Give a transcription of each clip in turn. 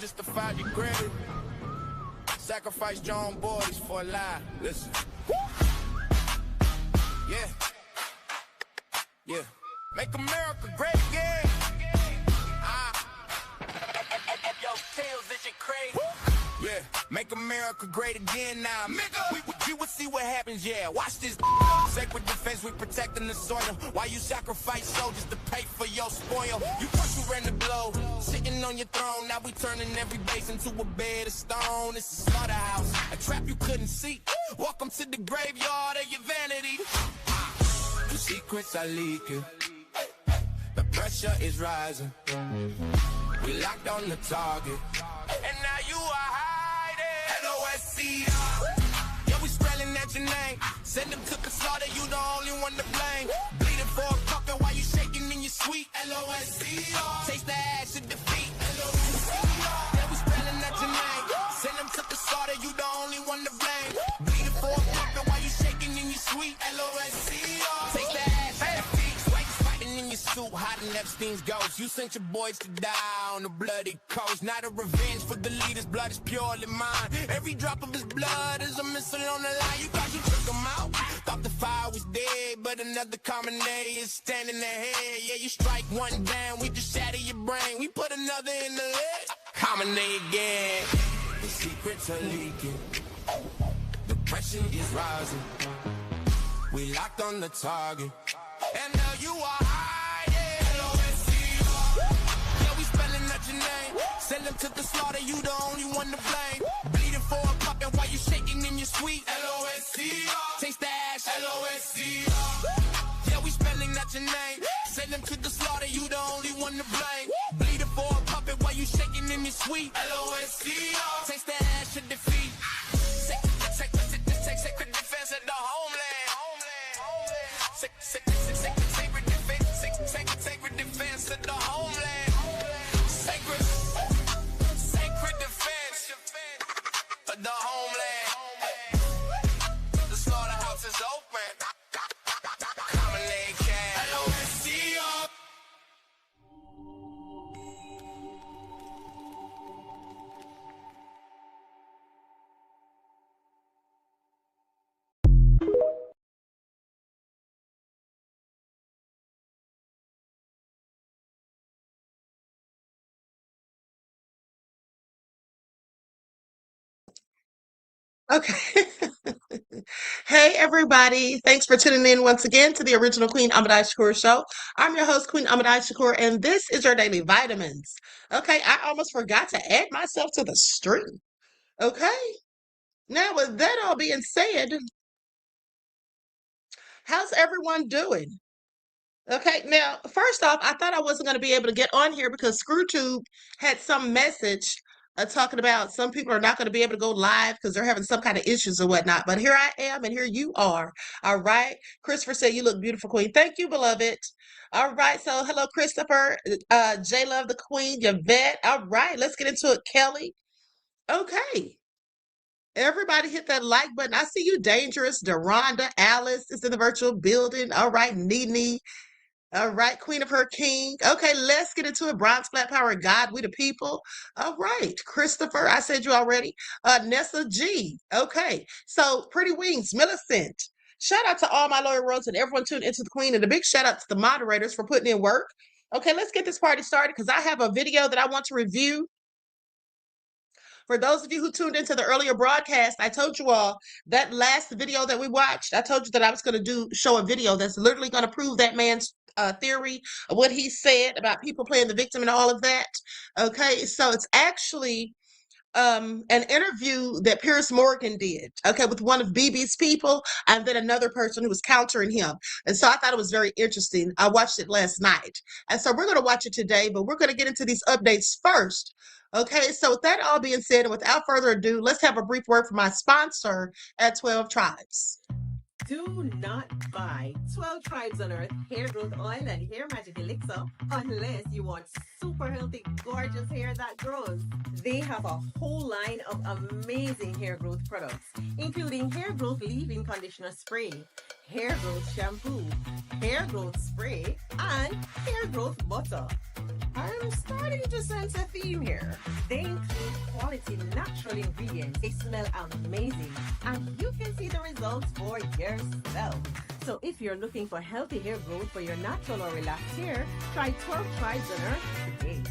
justify your grave. Sacrifice your own boys for a lie. Listen. Yeah. Yeah. Make America great again. Yo, Tails, is you crazy? Yeah. Make America great again now. We will see what happens, yeah. Watch this. Sacred defense, we protecting the soil. While you sacrifice soldiers to pay for your spoil. You first who ran the blow, sitting on your throne. Now we turning every base into a bed of stone. It's a slaughterhouse, a trap you couldn't see. Welcome to the graveyard of your vanity. The secrets are leaking. The pressure is rising. We locked on the target. And now you are hiding. LOSCR. Yeah, we spelling at your name. Send them to the slaughter, you the only one to blame. Bleeding for a pucker while you shaking in your sweet. LOSCR. Taste the ash of defeat. LOSCR. Yeah, we spelling at your name. Send them to the slaughter, you the only one to blame. Bleeding for a pucker while you shaking in your sweet. LOSCR. Taste the ash of defeat. In your suit, hiding Epstein's ghost. You sent your boys to die on the bloody coast. Not a revenge for the leader's blood is purely mine. Every drop of his blood is a missile on the line. You thought you took him out, thought the fire was dead, but another common day is standing ahead. Yeah, you strike one down, we just shatter your brain. We put another in the lid. Common day again. The secrets are leaking. The pressure is rising. We locked on the target. And now you are hiding. LOSCR. Yeah, we spelling out your name. Send them to the slaughter, you the only one to blame. Bleeding for a puppet while you shaking in your sweet. LOSCR. Taste the ash. LOSCR. Yeah, we spelling out your name. Send them to the slaughter, you the only one to blame. Bleeding for a puppet while you shaking in your sweet. LOSCR. Taste the ash of defeat. Sacred defense of the homeland. Sacred defense of the homeland. Sacred defense of the homeland. The slaughterhouse is open. Common name can. LOSCR. Okay. Hey, everybody. Thanks for tuning in once again to the original Queen Ahmadiyyah Shakur show. I'm your host, Queen Ahmadiyyah Shakur, and this is your daily vitamins. Okay, I almost forgot to add myself to the stream. Okay. Now, with that all being said, how's everyone doing? Okay, now, first off, I thought I wasn't going to be able to get on here because ScrewTube had some message talking about some people are not going to be able to go live because they're having some kind of issues or whatnot. But here I am, and here you are. All right. Christopher said, "You look beautiful, Queen." Thank you, beloved. All right. So, hello, Christopher. J Love the Queen, Yvette. All right. Let's get into it, Kelly. Okay. Everybody hit that like button. I see you, Dangerous. Deronda, Alice is in the virtual building. All right. Nene. All right, Queen of Her King. Okay, let's get into it. Bronze Flat Power, God, we the people. All right, Christopher, I said you already. Nessa G. Okay, so Pretty Wings, Millicent. Shout out to all my loyal roads and everyone tuned into the Queen, and a big shout out to the moderators for putting in work. Okay, let's get this party started because I have a video that I want to review. For those of you who tuned into the earlier broadcast, I told you all that last video that we watched, I told you that I was going to show a video that's literally going to prove that man's theory of what he said about people playing the victim and all of that. Okay, so it's actually an interview that Piers Morgan did, okay, with one of BB's people and then another person who was countering him. And so I thought it was very interesting. I watched it last night. And so we're going to watch it today, but we're going to get into these updates first. Okay, so with that all being said, and without further ado, let's have a brief word from my sponsor at 12 Tribes. Do not buy 12 Tribes on Earth hair growth oil and hair magic elixir unless you want super healthy, gorgeous hair that grows. They have a whole line of amazing hair growth products, including hair growth leave-in conditioner spray, hair growth shampoo, hair growth spray, and hair growth butter. I'm starting to sense a theme here. They include quality natural ingredients. They smell amazing, and you can see the results for yourself. So if you're looking for healthy hair growth for your natural or relaxed hair, try 12 Tribes on Earth today.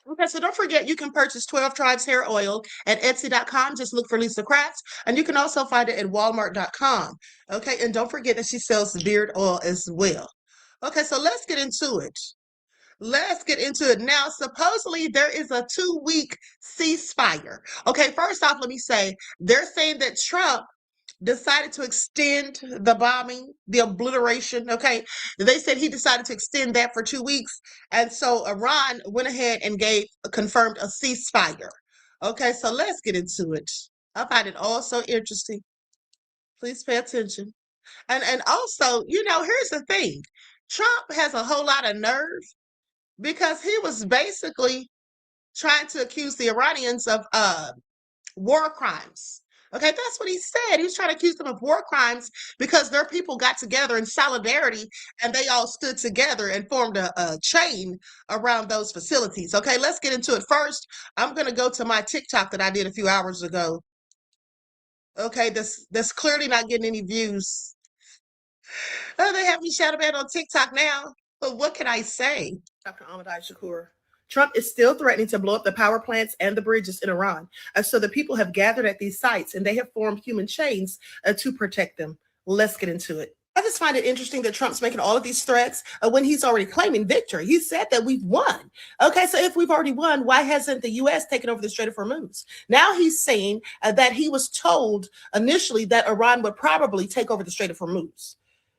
Okay, so don't forget you can purchase 12 Tribes hair oil at Etsy.com. Just look for Lisa Kratz, and you can also find it at Walmart.com. Okay, and don't forget that she sells beard oil as well. Okay, so let's get into it. Let's get into it now. Supposedly, there is a 2-week ceasefire. Okay, first off, let me say they're saying that Trump decided to extend the bombing, the obliteration. Okay, they said he decided to extend that for 2 weeks, and so Iran went ahead and confirmed a ceasefire. Okay, so let's get into it. I find it all so interesting. Please pay attention. And also, here's the thing: Trump has a whole lot of nerve because he was basically trying to accuse the Iranians of war crimes. Okay, that's what he said. He was trying to accuse them of war crimes because their people got together in solidarity and they all stood together and formed a chain around those facilities. Okay, let's get into it. First, I'm going to go to my TikTok that I did a few hours ago. Okay, that's clearly not getting any views. Oh, they have me shadow banned on TikTok now. But what can I say? Dr. Ahmadiyyah Shakur. Trump is still threatening to blow up the power plants and the bridges in Iran. So the people have gathered at these sites and they have formed human chains to protect them. Let's get into it. I just find it interesting that Trump's making all of these threats when he's already claiming victory. He said that we've won. Okay, so if we've already won, why hasn't the U.S. taken over the Strait of Hormuz? Now he's saying that he was told initially that Iran would probably take over the Strait of Hormuz.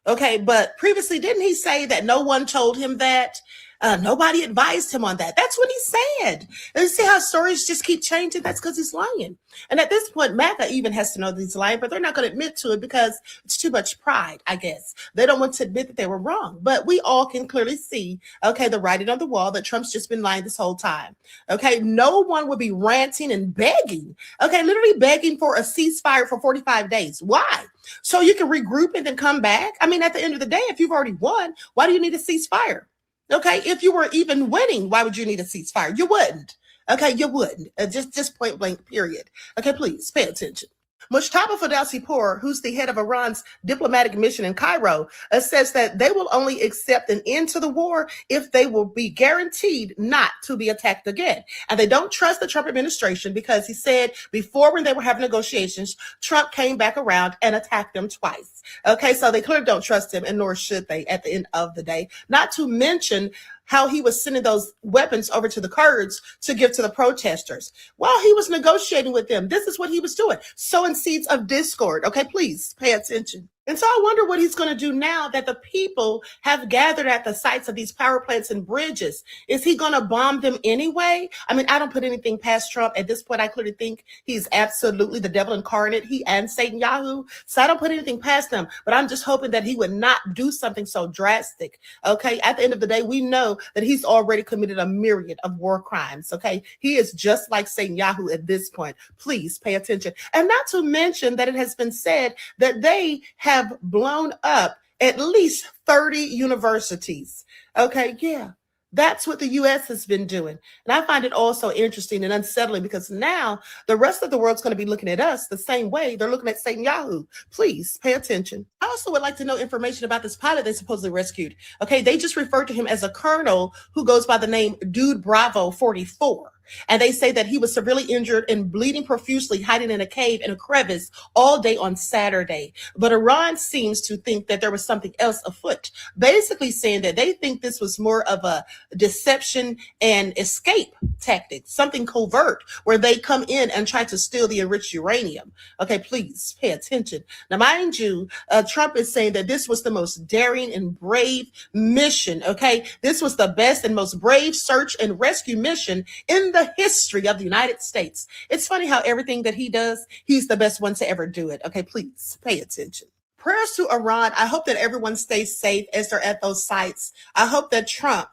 Okay, but previously, didn't he say that no one told him that? Nobody advised him on that. That's what he said. And you see how stories just keep changing? That's because he's lying. And at this point, MAGA even has to know that he's lying, but they're not going to admit to it because it's too much pride, I guess. They don't want to admit that they were wrong. But we all can clearly see, okay, the writing on the wall that Trump's just been lying this whole time. Okay, no one would be ranting and begging. Okay, literally begging for a ceasefire for 45 days. Why? So you can regroup and then come back? I mean, at the end of the day, if you've already won, why do you need a ceasefire? Okay, if you were even winning, why would you need a ceasefire? You wouldn't. Okay, you wouldn't. Just point blank, period. Okay, please pay attention. Mujtaba Fadel-Sipoor, who's the head of Iran's diplomatic mission in Cairo, says that they will only accept an end to the war if they will be guaranteed not to be attacked again. And they don't trust the Trump administration because he said before when they were having negotiations, Trump came back around and attacked them twice. Okay, so they clearly don't trust him, and nor should they at the end of the day. Not to mention how he was sending those weapons over to the Kurds to give to the protesters. While he was negotiating with them, this is what he was doing, sowing seeds of discord. Okay, please pay attention. And so I wonder what he's going to do now that the people have gathered at the sites of these power plants and bridges. Is he going to bomb them anyway? I mean, I don't put anything past Trump. At this point, I clearly think he's absolutely the devil incarnate, he and Netanyahu. So I don't put anything past them, but I'm just hoping that he would not do something so drastic. Okay, at the end of the day, we know that he's already committed a myriad of war crimes. Okay, he is just like Netanyahu at this point. Please pay attention. And not to mention that it has been said that they have blown up at least 30 universities. Okay, yeah. That's what the U.S. has been doing. And I find it also interesting and unsettling because now the rest of the world's going to be looking at us the same way they're looking at Netanyahu. Please pay attention. I also would like to know information about this pilot they supposedly rescued. Okay, they just referred to him as a colonel who goes by the name Dude Bravo 44. And they say that he was severely injured and bleeding profusely, hiding in a cave in a crevice all day on Saturday. But Iran seems to think that there was something else afoot, basically saying that they think this was more of a deception and escape tactic, something covert where they come in and try to steal the enriched uranium. Okay, please pay attention. Now, mind you, Trump is saying that this was the most daring and brave mission. Okay, this was the best and most brave search and rescue mission in the history of the United States. It's funny how everything that he does, he's the best one to ever do it. Okay, please pay attention. Prayers to Iran. I hope that everyone stays safe as they're at those sites. I hope that Trump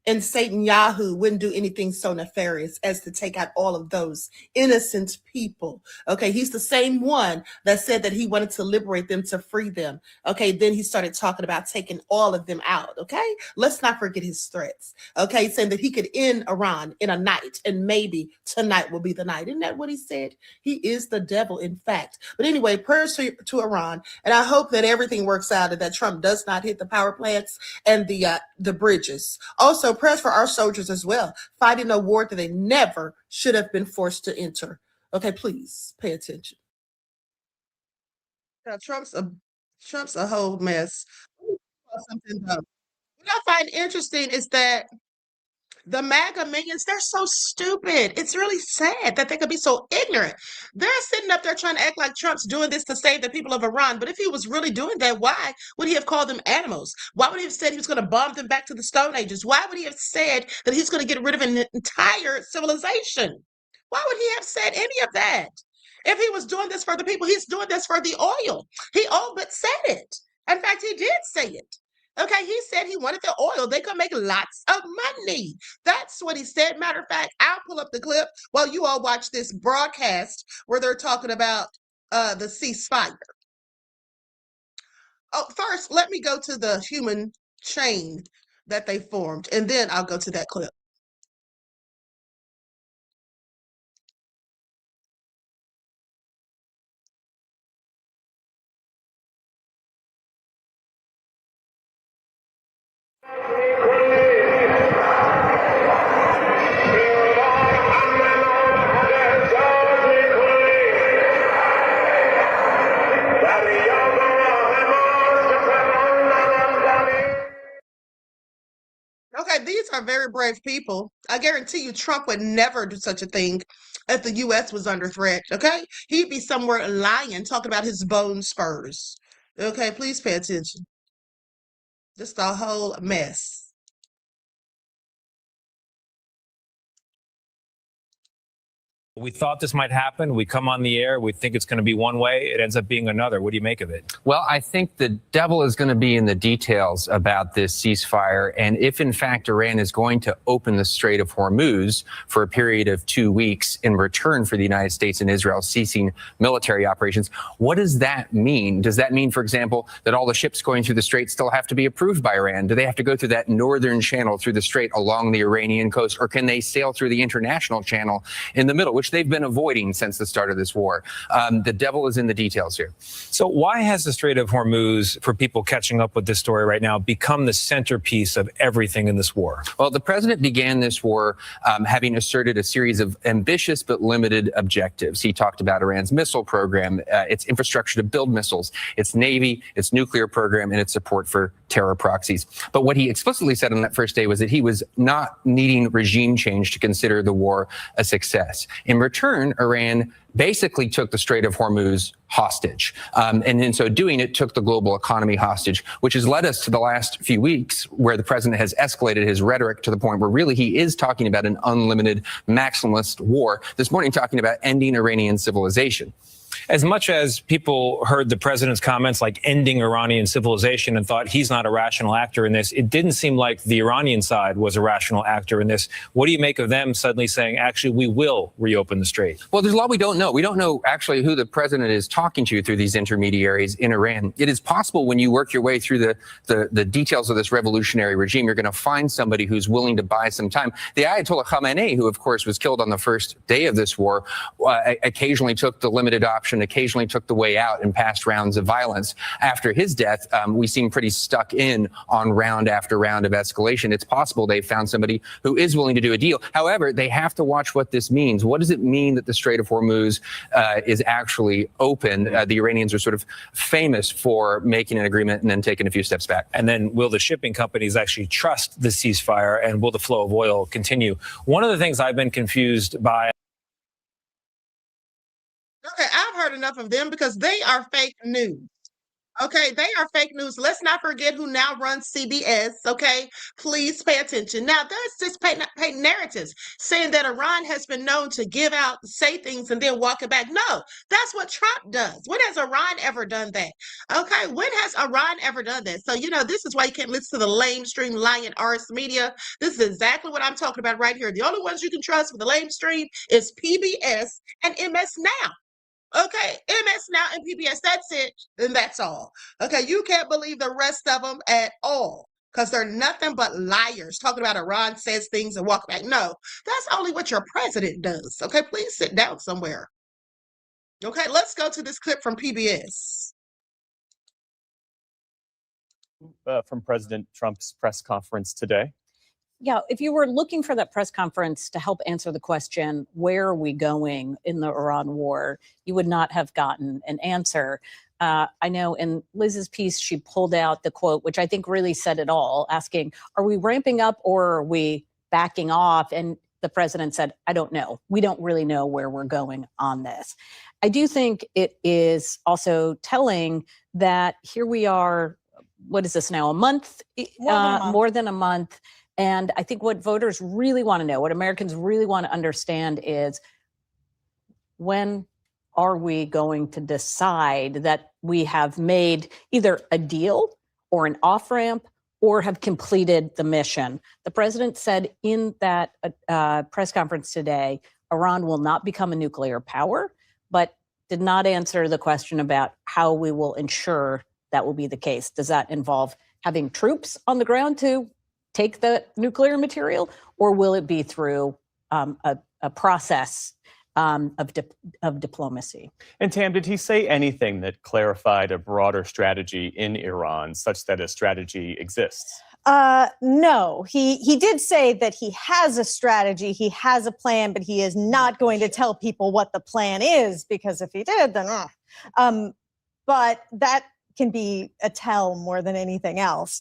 and Satan Yahoo wouldn't do anything so nefarious as to take out all of those innocent people. Okay, he's the same one that said that he wanted to liberate them, to free them. Okay, then he started talking about taking all of them out. Okay, let's not forget his threats. Okay, saying that he could end Iran in a night, and maybe tonight will be the night. Isn't that what he said? He is the devil, in fact. But anyway, prayers to Iran, and I hope that everything works out and that Trump does not hit the power plants and the bridges. Also, prayers for our soldiers as well, fighting a war that they never should have been forced to enter. Okay, please pay attention. Now, Trump's a whole mess. Something though. What I find interesting is that the MAGA minions, they're so stupid. It's really sad that they could be so ignorant. They're sitting up there trying to act like Trump's doing this to save the people of Iran. But if he was really doing that, why would he have called them animals? Why would he have said he was going to bomb them back to the Stone Ages? Why would he have said that he's going to get rid of an entire civilization? Why would he have said any of that? If he was doing this for the people, he's doing this for the oil. He all but said it. In fact, he did say it. Okay, he said he wanted the oil. They could make lots of money. That's what he said. Matter of fact, I'll pull up the clip while you all watch this broadcast where they're talking about the ceasefire. Oh, first, let me go to the human chain that they formed, and then I'll go to that clip. Okay, these are very brave people. I guarantee you Trump would never do such a thing if the U.S. was under threat, okay? He'd be somewhere lying, talking about his bone spurs. Okay, please pay attention. Just a whole mess. We thought this might happen. We come on the air. We think it's going to be one way. It ends up being another. What do you make of it? Well, I think the devil is going to be in the details about this ceasefire. And if, in fact, Iran is going to open the Strait of Hormuz for a period of 2 weeks in return for the United States and Israel ceasing military operations, what does that mean? Does that mean, for example, that all the ships going through the strait still have to be approved by Iran? Do they have to go through that northern channel through the strait along the Iranian coast? Or can they sail through the international channel in the middle, which they've been avoiding since the start of this war? The devil is in the details here. So why has the Strait of Hormuz, for people catching up with this story right now, become the centerpiece of everything in this war? Well, the president began this war having asserted a series of ambitious but limited objectives. He talked about Iran's missile program, its infrastructure to build missiles, its navy, its nuclear program, and its support for terror proxies. But what he explicitly said on that first day was that he was not needing regime change to consider the war a success. In return, Iran basically took the Strait of Hormuz hostage. And in so doing, it took the global economy hostage, which has led us to the last few weeks where the president has escalated his rhetoric to the point where really he is talking about an unlimited maximalist war. This morning, talking about ending Iranian civilization. As much as people heard the president's comments like ending Iranian civilization and thought he's not a rational actor in this, it didn't seem like the Iranian side was a rational actor in this. What do you make of them suddenly saying, actually, we will reopen the strait? Well, there's a lot we don't know. We don't know actually who the president is talking to through these intermediaries in Iran. It is possible when you work your way through the details of this revolutionary regime, you're going to find somebody who's willing to buy some time. The Ayatollah Khamenei, who, of course, was killed on the first day of this war, occasionally took the limited option, occasionally took the way out in past rounds of violence. After his death, we seem pretty stuck in on round after round of escalation. It's possible they found somebody who is willing to do a deal. However, they have to watch what this means. What does it mean that the Strait of Hormuz is actually open? The Iranians are sort of famous for making an agreement and then taking a few steps back. And then will the shipping companies actually trust the ceasefire, and will the flow of oil continue? One of the things I've been confused by. Okay, I've heard enough of them because they are fake news. Okay, they are fake news. Let's not forget who now runs CBS. Okay, please pay attention. Now, there's this paint narratives saying that Iran has been known to give out, say things, and then walk it back. No, that's what Trump does. When has Iran ever done that? Okay, when has Iran ever done that? So, this is why you can't listen to the lamestream lying arse media. This is exactly what I'm talking about right here. The only ones you can trust for the lamestream is PBS and MS Now. Okay, MS Now and PBS, that's it, and that's all. Okay, you can't believe the rest of them at all because they're nothing but liars talking about Iran says things and walk back. No, that's only what your president does. Okay, please sit down somewhere. Okay, let's go to this clip from PBS. From President Trump's press conference today. Yeah, if you were looking for that press conference to help answer the question, where are we going in the Iran war, you would not have gotten an answer. I know in Liz's piece, she pulled out the quote, which I think really said it all, asking, are we ramping up or are we backing off? And the president said, I don't know. We don't really know where we're going on this. I do think it is also telling that here we are, what is this now, a month? More than a month. And I think what voters really want to know, what Americans really want to understand is, when are we going to decide that we have made either a deal or an off-ramp or have completed the mission? The president said in that press conference today, Iran will not become a nuclear power, but did not answer the question about how we will ensure that will be the case. Does that involve having troops on the ground to take the nuclear material, or will it be through a process of diplomacy? And Tam, did he say anything that clarified a broader strategy in Iran such that a strategy exists? No, he did say that he has a strategy, he has a plan, but he is not going to tell people what the plan is, because if he did, then but that can be a tell more than anything else.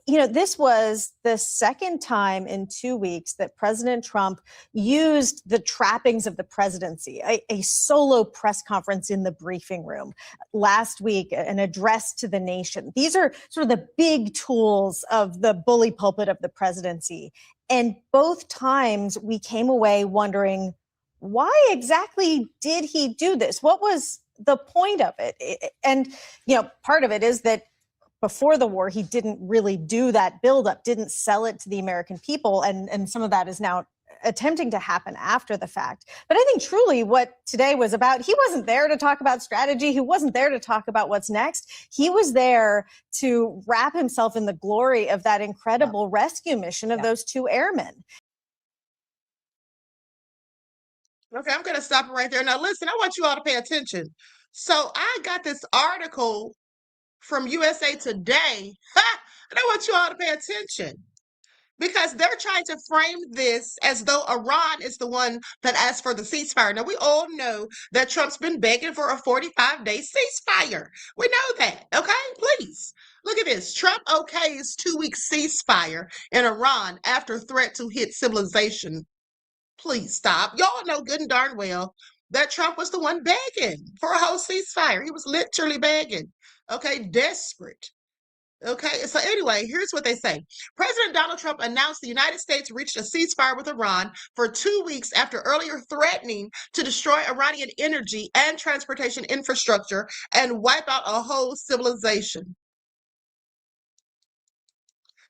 This was the second time in 2 weeks that President Trump used the trappings of the presidency, a solo press conference in the briefing room. Last week, an address to the nation. These are sort of the big tools of the bully pulpit of the presidency. And both times we came away wondering, why exactly did he do this? What was the point of it? And, part of it is that before the war, he didn't really do that buildup, didn't sell it to the American people. And some of that is now attempting to happen after the fact. But I think truly what today was about, he wasn't there to talk about strategy. He wasn't there to talk about what's next. He was there to wrap himself in the glory of that incredible rescue mission of those two airmen. Okay, I'm going to stop it right there. Now, listen, I want you all to pay attention. So I got this article from USA Today, and I want you all to pay attention because they're trying to frame this as though Iran is the one that asked for the ceasefire. Now, we all know that Trump's been begging for a 45-day ceasefire. We know that, okay? Please, look at this. Trump okays 2-week ceasefire in Iran after threat to hit civilization. Please stop. Y'all know good and darn well that Trump was the one begging for a whole ceasefire. He was literally begging, okay, desperate. Okay, so anyway, here's what they say. President Donald Trump announced the United States reached a ceasefire with Iran for 2 weeks after earlier threatening to destroy Iranian energy and transportation infrastructure and wipe out a whole civilization.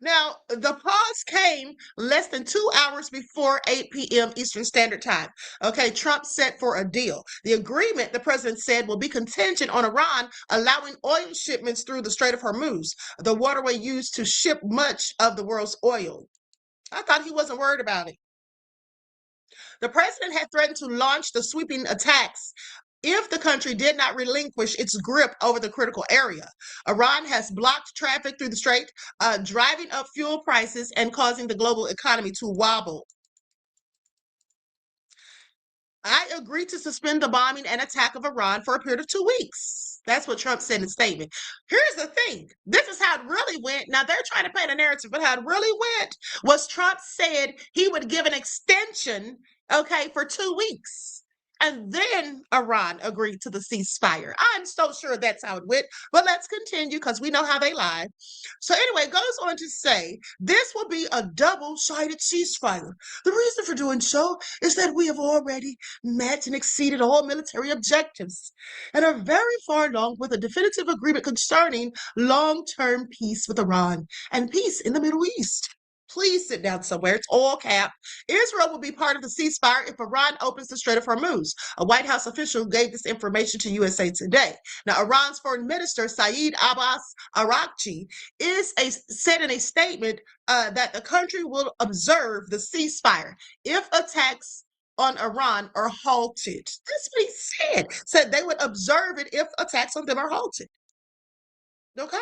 Now, the pause came less than 2 hours before 8 p.m. Eastern Standard Time. Okay, Trump set for a deal. The agreement, the president said, will be contingent on Iran allowing oil shipments through the Strait of Hormuz, the waterway used to ship much of the world's oil. I thought he wasn't worried about it. The president had threatened to launch the sweeping attacks if the country did not relinquish its grip over the critical area. Iran has blocked traffic through the strait, driving up fuel prices and causing the global economy to wobble. I agreed to suspend the bombing and attack of Iran for a period of 2 weeks. That's what Trump said in a statement. Here's the thing. This is how it really went. Now, they're trying to paint a narrative, but how it really went was Trump said he would give an extension, okay, for 2 weeks. And then Iran agreed to the ceasefire. I'm so sure that's how it went, but let's continue because we know how they lie. So anyway, it goes on to say, this will be a double-sided ceasefire. The reason for doing so is that we have already met and exceeded all military objectives and are very far along with a definitive agreement concerning long-term peace with Iran and peace in the Middle East. Please sit down somewhere. It's all cap. Israel will be part of the ceasefire if Iran opens the Strait of Hormuz. A White House official gave this information to USA Today. Now, Iran's foreign minister, Saeed Abbas Araghchi, said in a statement that the country will observe the ceasefire if attacks on Iran are halted. That's what he said. Said they would observe it if attacks on them are halted. Okay?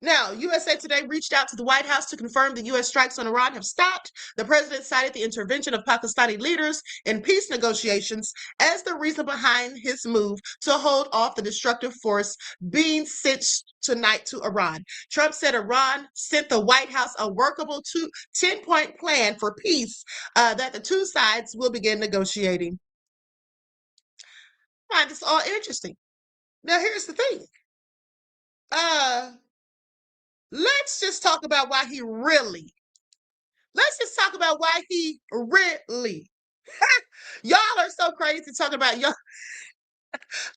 Now, USA Today reached out to the White House to confirm the U.S. strikes on Iran have stopped. The president cited the intervention of Pakistani leaders in peace negotiations as the reason behind his move to hold off the destructive force being sent tonight to Iran. Trump said Iran sent the White House a workable 10-point plan for peace that the two sides will begin negotiating. I find this all interesting. Now, here's the thing. Let's just talk about why he really. Y'all are so crazy talking about y'all.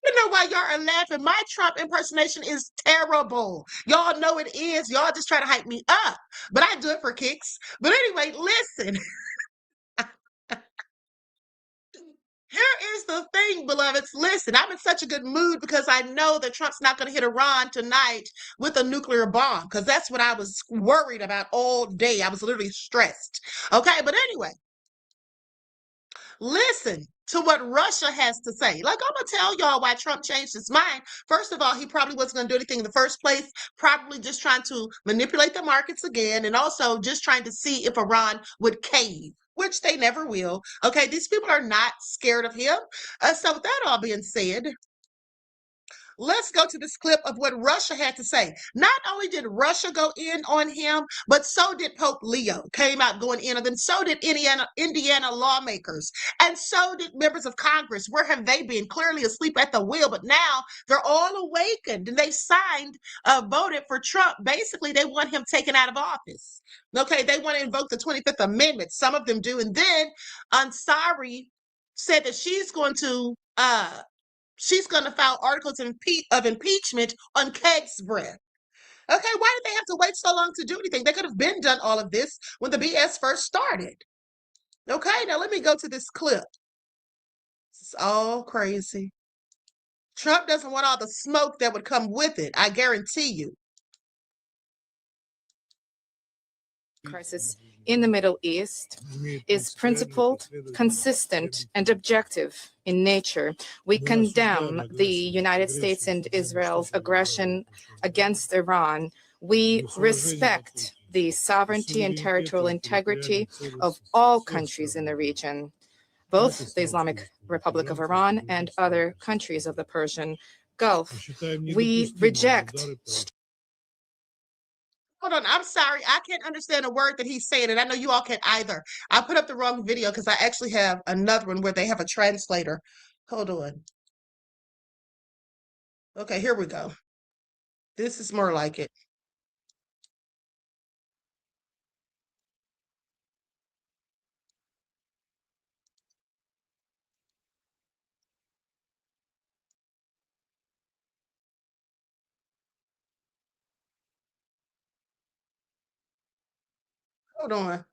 You know why y'all are laughing? My Trump impersonation is terrible. Y'all know it is. Y'all just try to hype me up. But I do it for kicks. But anyway, listen. Here is the thing, beloveds. Listen, I'm in such a good mood because I know that Trump's not going to hit Iran tonight with a nuclear bomb, because that's what I was worried about all day. I was literally stressed. Okay, but anyway, listen to what Russia has to say. Like, I'm going to tell y'all why Trump changed his mind. First of all, he probably wasn't going to do anything in the first place, probably just trying to manipulate the markets again, and also just trying to see if Iran would cave, which they never will. Okay, these people are not scared of him. So with that all being said, let's go to this clip of what Russia had to say. Not only did Russia go in on him, but so did Pope Leo, came out going in on them. So did Indiana lawmakers. And so did members of Congress. Where have they been? Clearly asleep at the wheel, but now they're all awakened and they voted for Trump. Basically, they want him taken out of office. Okay, they want to invoke the 25th Amendment. Some of them do. And then Ansari said that she's going to file articles of impeachment on Keg's breath. Okay, why did they have to wait so long to do anything? They could have been done all of this when the BS first started. Okay, now let me go to this clip. It's all crazy. Trump doesn't want all the smoke that would come with it, I guarantee you. Crisis in the Middle East is principled, consistent, and objective in nature. We condemn the United States and Israel's aggression against Iran. We respect the sovereignty and territorial integrity of all countries in the region, both the Islamic Republic of Iran and other countries of the Persian Gulf. We reject. Hold on, I'm sorry. I can't understand a word that he's saying, and I know you all can't either. I put up the wrong video because I actually have another one where they have a translator. Hold on. Okay, here we go. This is more like it. Hold on.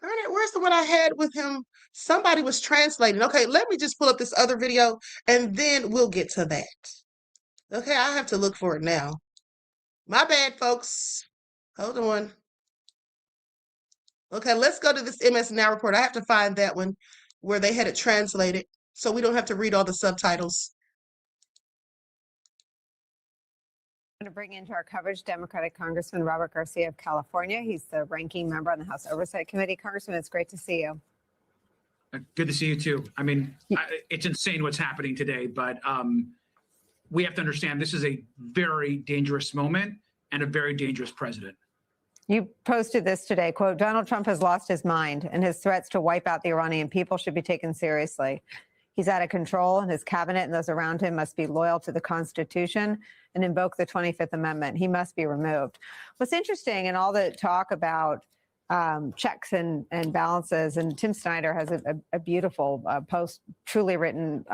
All right, where's the one I had with him? Somebody was translating. Okay, let me just pull up this other video and then we'll get to that. Okay, I have to look for it now. My bad, folks. Hold on. Okay, let's go to this MS Now report. I have to find that one where they had it translated so we don't have to read all the subtitles. I'm going to bring into our coverage Democratic Congressman Robert Garcia of California. He's the ranking member on the House Oversight Committee. Congressman, it's great to see you. Good to see you too. I mean, it's insane what's happening today, but we have to understand this is a very dangerous moment and a very dangerous president. You posted this today, quote, Donald Trump has lost his mind and his threats to wipe out the Iranian people should be taken seriously. He's out of control and his cabinet and those around him must be loyal to the Constitution and invoke the 25th Amendment. He must be removed. What's interesting in all the talk about checks and balances, and Tim Snyder has a beautiful post truly written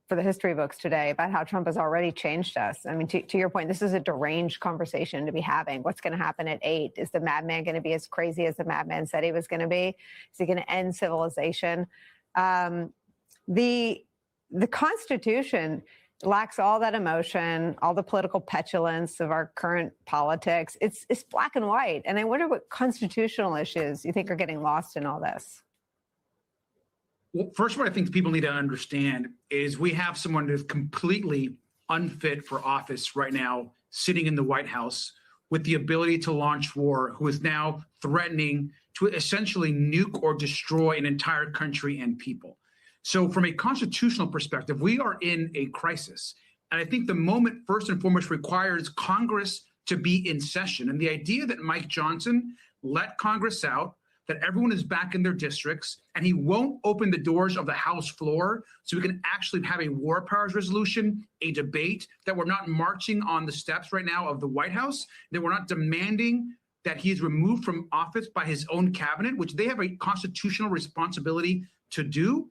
for the history books today about how Trump has already changed us. I mean, to your point, this is a deranged conversation to be having. What's going to happen at 8? Is the madman going to be as crazy as the madman said he was going to be? Is he going to end civilization? The Constitution lacks all that emotion, all the political petulance of our current politics. It's black and white. And I wonder what constitutional issues you think are getting lost in all this. Well, first, what I think people need to understand is we have someone who's completely unfit for office right now, sitting in the White House with the ability to launch war, who is now threatening to essentially nuke or destroy an entire country and people. So from a constitutional perspective, we are in a crisis. And I think the moment, first and foremost, requires Congress to be in session. And the idea that Mike Johnson let Congress out, that everyone is back in their districts, and he won't open the doors of the House floor so we can actually have a war powers resolution, a debate, that we're not marching on the steps right now of the White House, that we're not demanding that he is removed from office by his own cabinet, which they have a constitutional responsibility to do,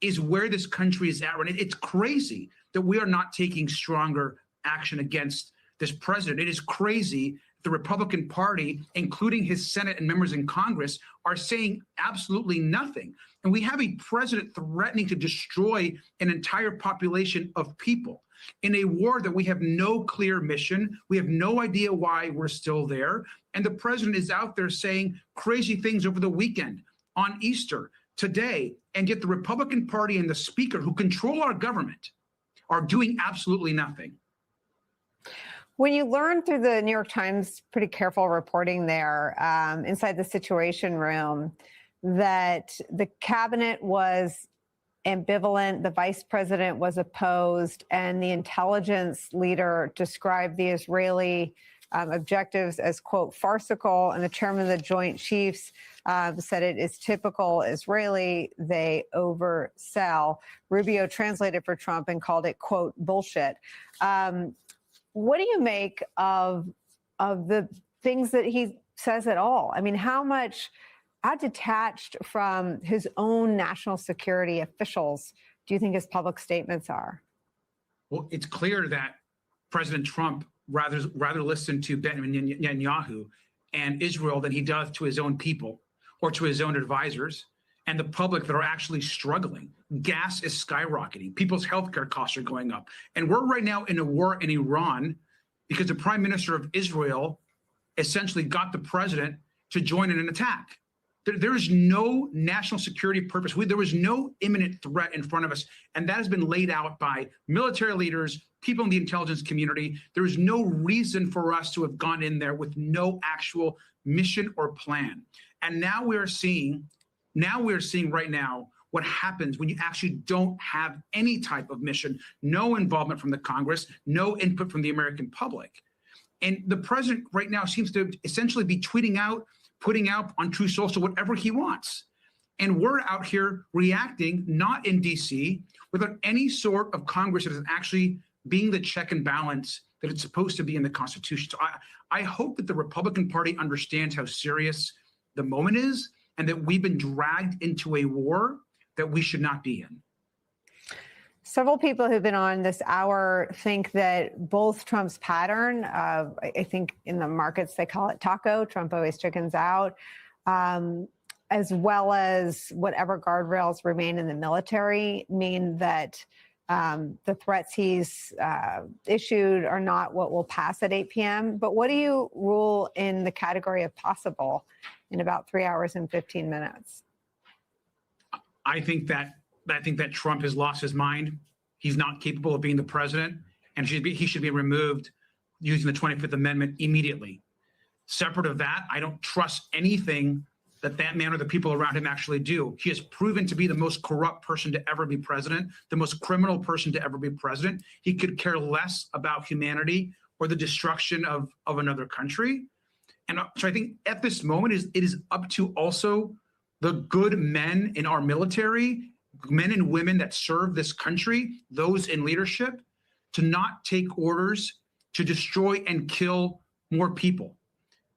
is where this country is at right now. It's crazy that we are not taking stronger action against this president. It is crazy the Republican Party, including his Senate and members in Congress, are saying absolutely nothing. And we have a president threatening to destroy an entire population of people in a war that we have no clear mission. We have no idea why we're still there. And the president is out there saying crazy things over the weekend, on Easter, today, and yet the Republican Party and the Speaker, who control our government, are doing absolutely nothing. When you learn through the New York Times pretty careful reporting there inside the Situation Room that the cabinet was ambivalent, the vice president was opposed, and the intelligence leader described the Israeli objectives as, quote, farcical, and the chairman of the Joint Chiefs said it is typical Israeli. They oversell. Rubio translated for Trump and called it, quote, bullshit. What do you make of the things that he says at all? I mean, how detached from his own national security officials do you think his public statements are? Well, it's clear that President Trump rather listen to Benjamin Netanyahu and Israel than he does to his own people or to his own advisors and the public that are actually struggling. Gas is skyrocketing. People's healthcare costs are going up. And we're right now in a war in Iran because the prime minister of Israel essentially got the president to join in an attack. There is no national security purpose. There was no imminent threat in front of us. And that has been laid out by military leaders, people in the intelligence community. There is no reason for us to have gone in there with no actual mission or plan. And now we're seeing right now what happens when you actually don't have any type of mission, no involvement from the Congress, no input from the American public. And the president right now seems to essentially be tweeting out, putting out on True Social whatever he wants. And we're out here reacting, not in DC, without any sort of Congress that is actually being the check and balance that it's supposed to be in the Constitution. So I hope that the Republican Party understands how serious the moment is and that we've been dragged into a war that we should not be in. Several people who've been on this hour think that both Trump's pattern, I think in the markets they call it taco, Trump always chickens out, as well as whatever guardrails remain in the military mean that the threats he's issued are not what will pass at 8 p.m. But what do you rule in the category of possible in about 3 hours and 15 minutes? I think that Trump has lost his mind. He's not capable of being the president, and he should be removed using the 25th Amendment immediately. Separate of that, I don't trust anything that man or the people around him actually do. He has proven to be the most corrupt person to ever be president, the most criminal person to ever be president. He could care less about humanity or the destruction of another country. And so I think at this moment it is up to also the good men in our military, men and women that serve this country, those in leadership, to not take orders to destroy and kill more people.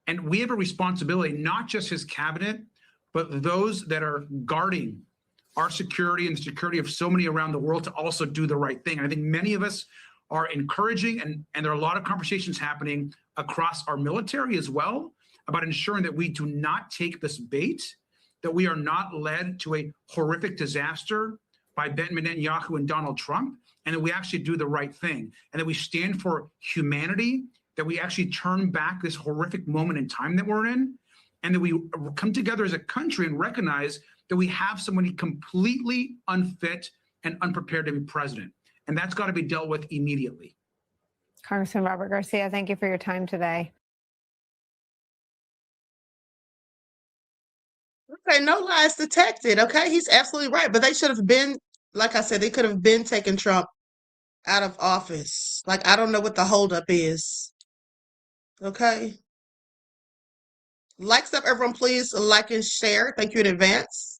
And we have a responsibility, not just his cabinet, but those that are guarding our security and the security of so many around the world, to also do the right thing. And I think many of us are encouraging, and there are a lot of conversations happening across our military as well about ensuring that we do not take this bait, that we are not led to a horrific disaster by Benjamin Netanyahu and Donald Trump, and that we actually do the right thing, and that we stand for humanity, that we actually turn back this horrific moment in time that we're in, and that we come together as a country and recognize that we have somebody completely unfit and unprepared to be president. And that's got to be dealt with immediately. Congressman Robert Garcia, thank you for your time today. Okay, no lies detected. Okay, he's absolutely right. But they should have been, like I said, they could have been taking Trump out of office. Like, I don't know what the holdup is. Okay. Likes up, everyone, please like and share. Thank you in advance.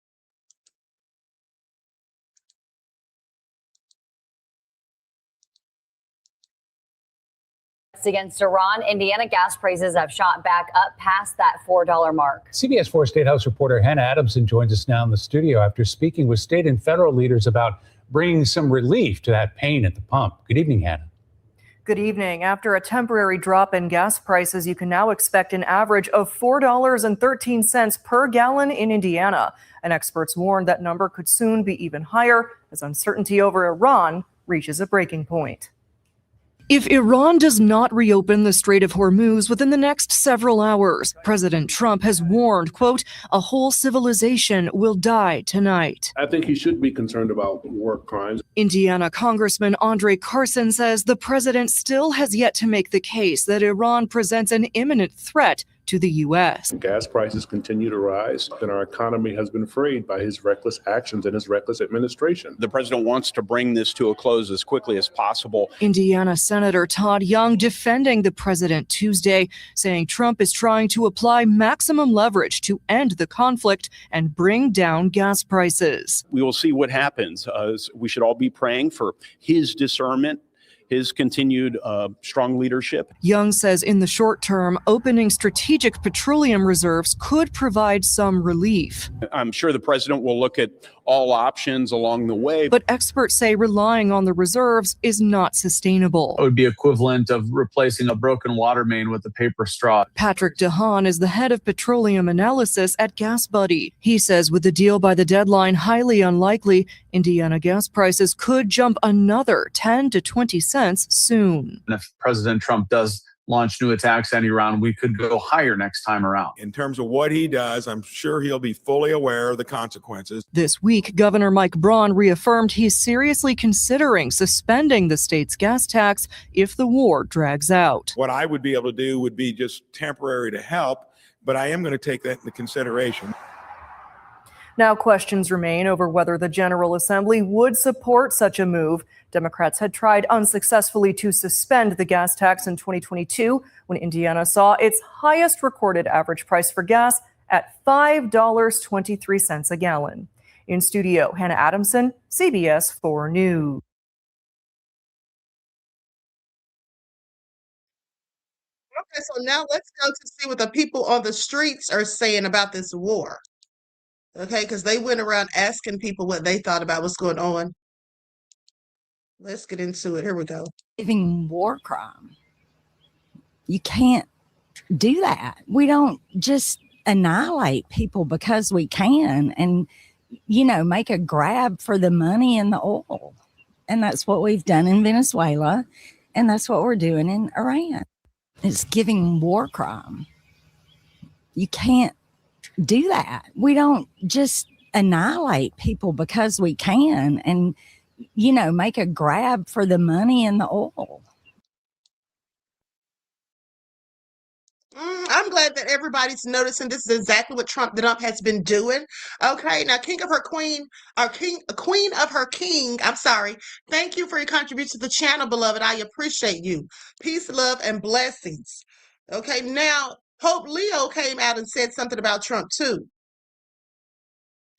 Against Iran, Indiana gas prices have shot back up past that $4 mark. CBS 4 State House reporter Hannah Adamson joins us now in the studio after speaking with state and federal leaders about bringing some relief to that pain at the pump. Good evening, Hannah. Good evening. After a temporary drop in gas prices, you can now expect an average of $4.13 per gallon in Indiana. And experts warn that number could soon be even higher as uncertainty over Iran reaches a breaking point. If Iran does not reopen the Strait of Hormuz within the next several hours, President Trump has warned, quote, a whole civilization will die tonight. I think he should be concerned about war crimes. Indiana Congressman Andre Carson says the president still has yet to make the case that Iran presents an imminent threat to the U.S. Gas prices continue to rise, and our economy has been frayed by his reckless actions and his reckless administration. The president wants to bring this to a close as quickly as possible. Indiana Senator Todd Young defending the president Tuesday, saying Trump is trying to apply maximum leverage to end the conflict and bring down gas prices. We will see what happens. We should all be praying for his discernment, his continued strong leadership. Young says in the short term, opening strategic petroleum reserves could provide some relief. I'm sure the president will look at all options along the way. But experts say relying on the reserves is not sustainable. It would be equivalent of replacing a broken water main with a paper straw. Patrick DeHaan is the head of petroleum analysis at GasBuddy. He says with the deal by the deadline highly unlikely, Indiana gas prices could jump another 10 to 20 cents soon. And if President Trump does launch new attacks on Iran, we could go higher next time around. In terms of what he does, I'm sure he'll be fully aware of the consequences. This week, Governor Mike Braun reaffirmed he's seriously considering suspending the state's gas tax if the war drags out. What I would be able to do would be just temporary to help, but I am going to take that into consideration. Now questions remain over whether the General Assembly would support such a move. Democrats had tried unsuccessfully to suspend the gas tax in 2022 when Indiana saw its highest recorded average price for gas at $5.23 a gallon. In studio, Hannah Adamson, CBS 4 News. Okay, so now let's go to see what the people on the streets are saying about this war. Okay, because they went around asking people what they thought about what's going on. Let's get into it. Here we go. Living war crime. You can't do that. We don't just annihilate people because we can and, you know, make a grab for the money and the oil. And that's what we've done in Venezuela. And that's what we're doing in Iran. It's giving war crime. You can't do that. We don't just annihilate people because we can and, you know, make a grab for the money and the oil. I'm glad that everybody's noticing this is exactly what Trump has been doing. Okay, now queen of her king, I'm sorry. Thank you for your contribution to the channel, beloved. I appreciate you. Peace, love, and blessings. Okay, now Hope Leo came out and said something about Trump too.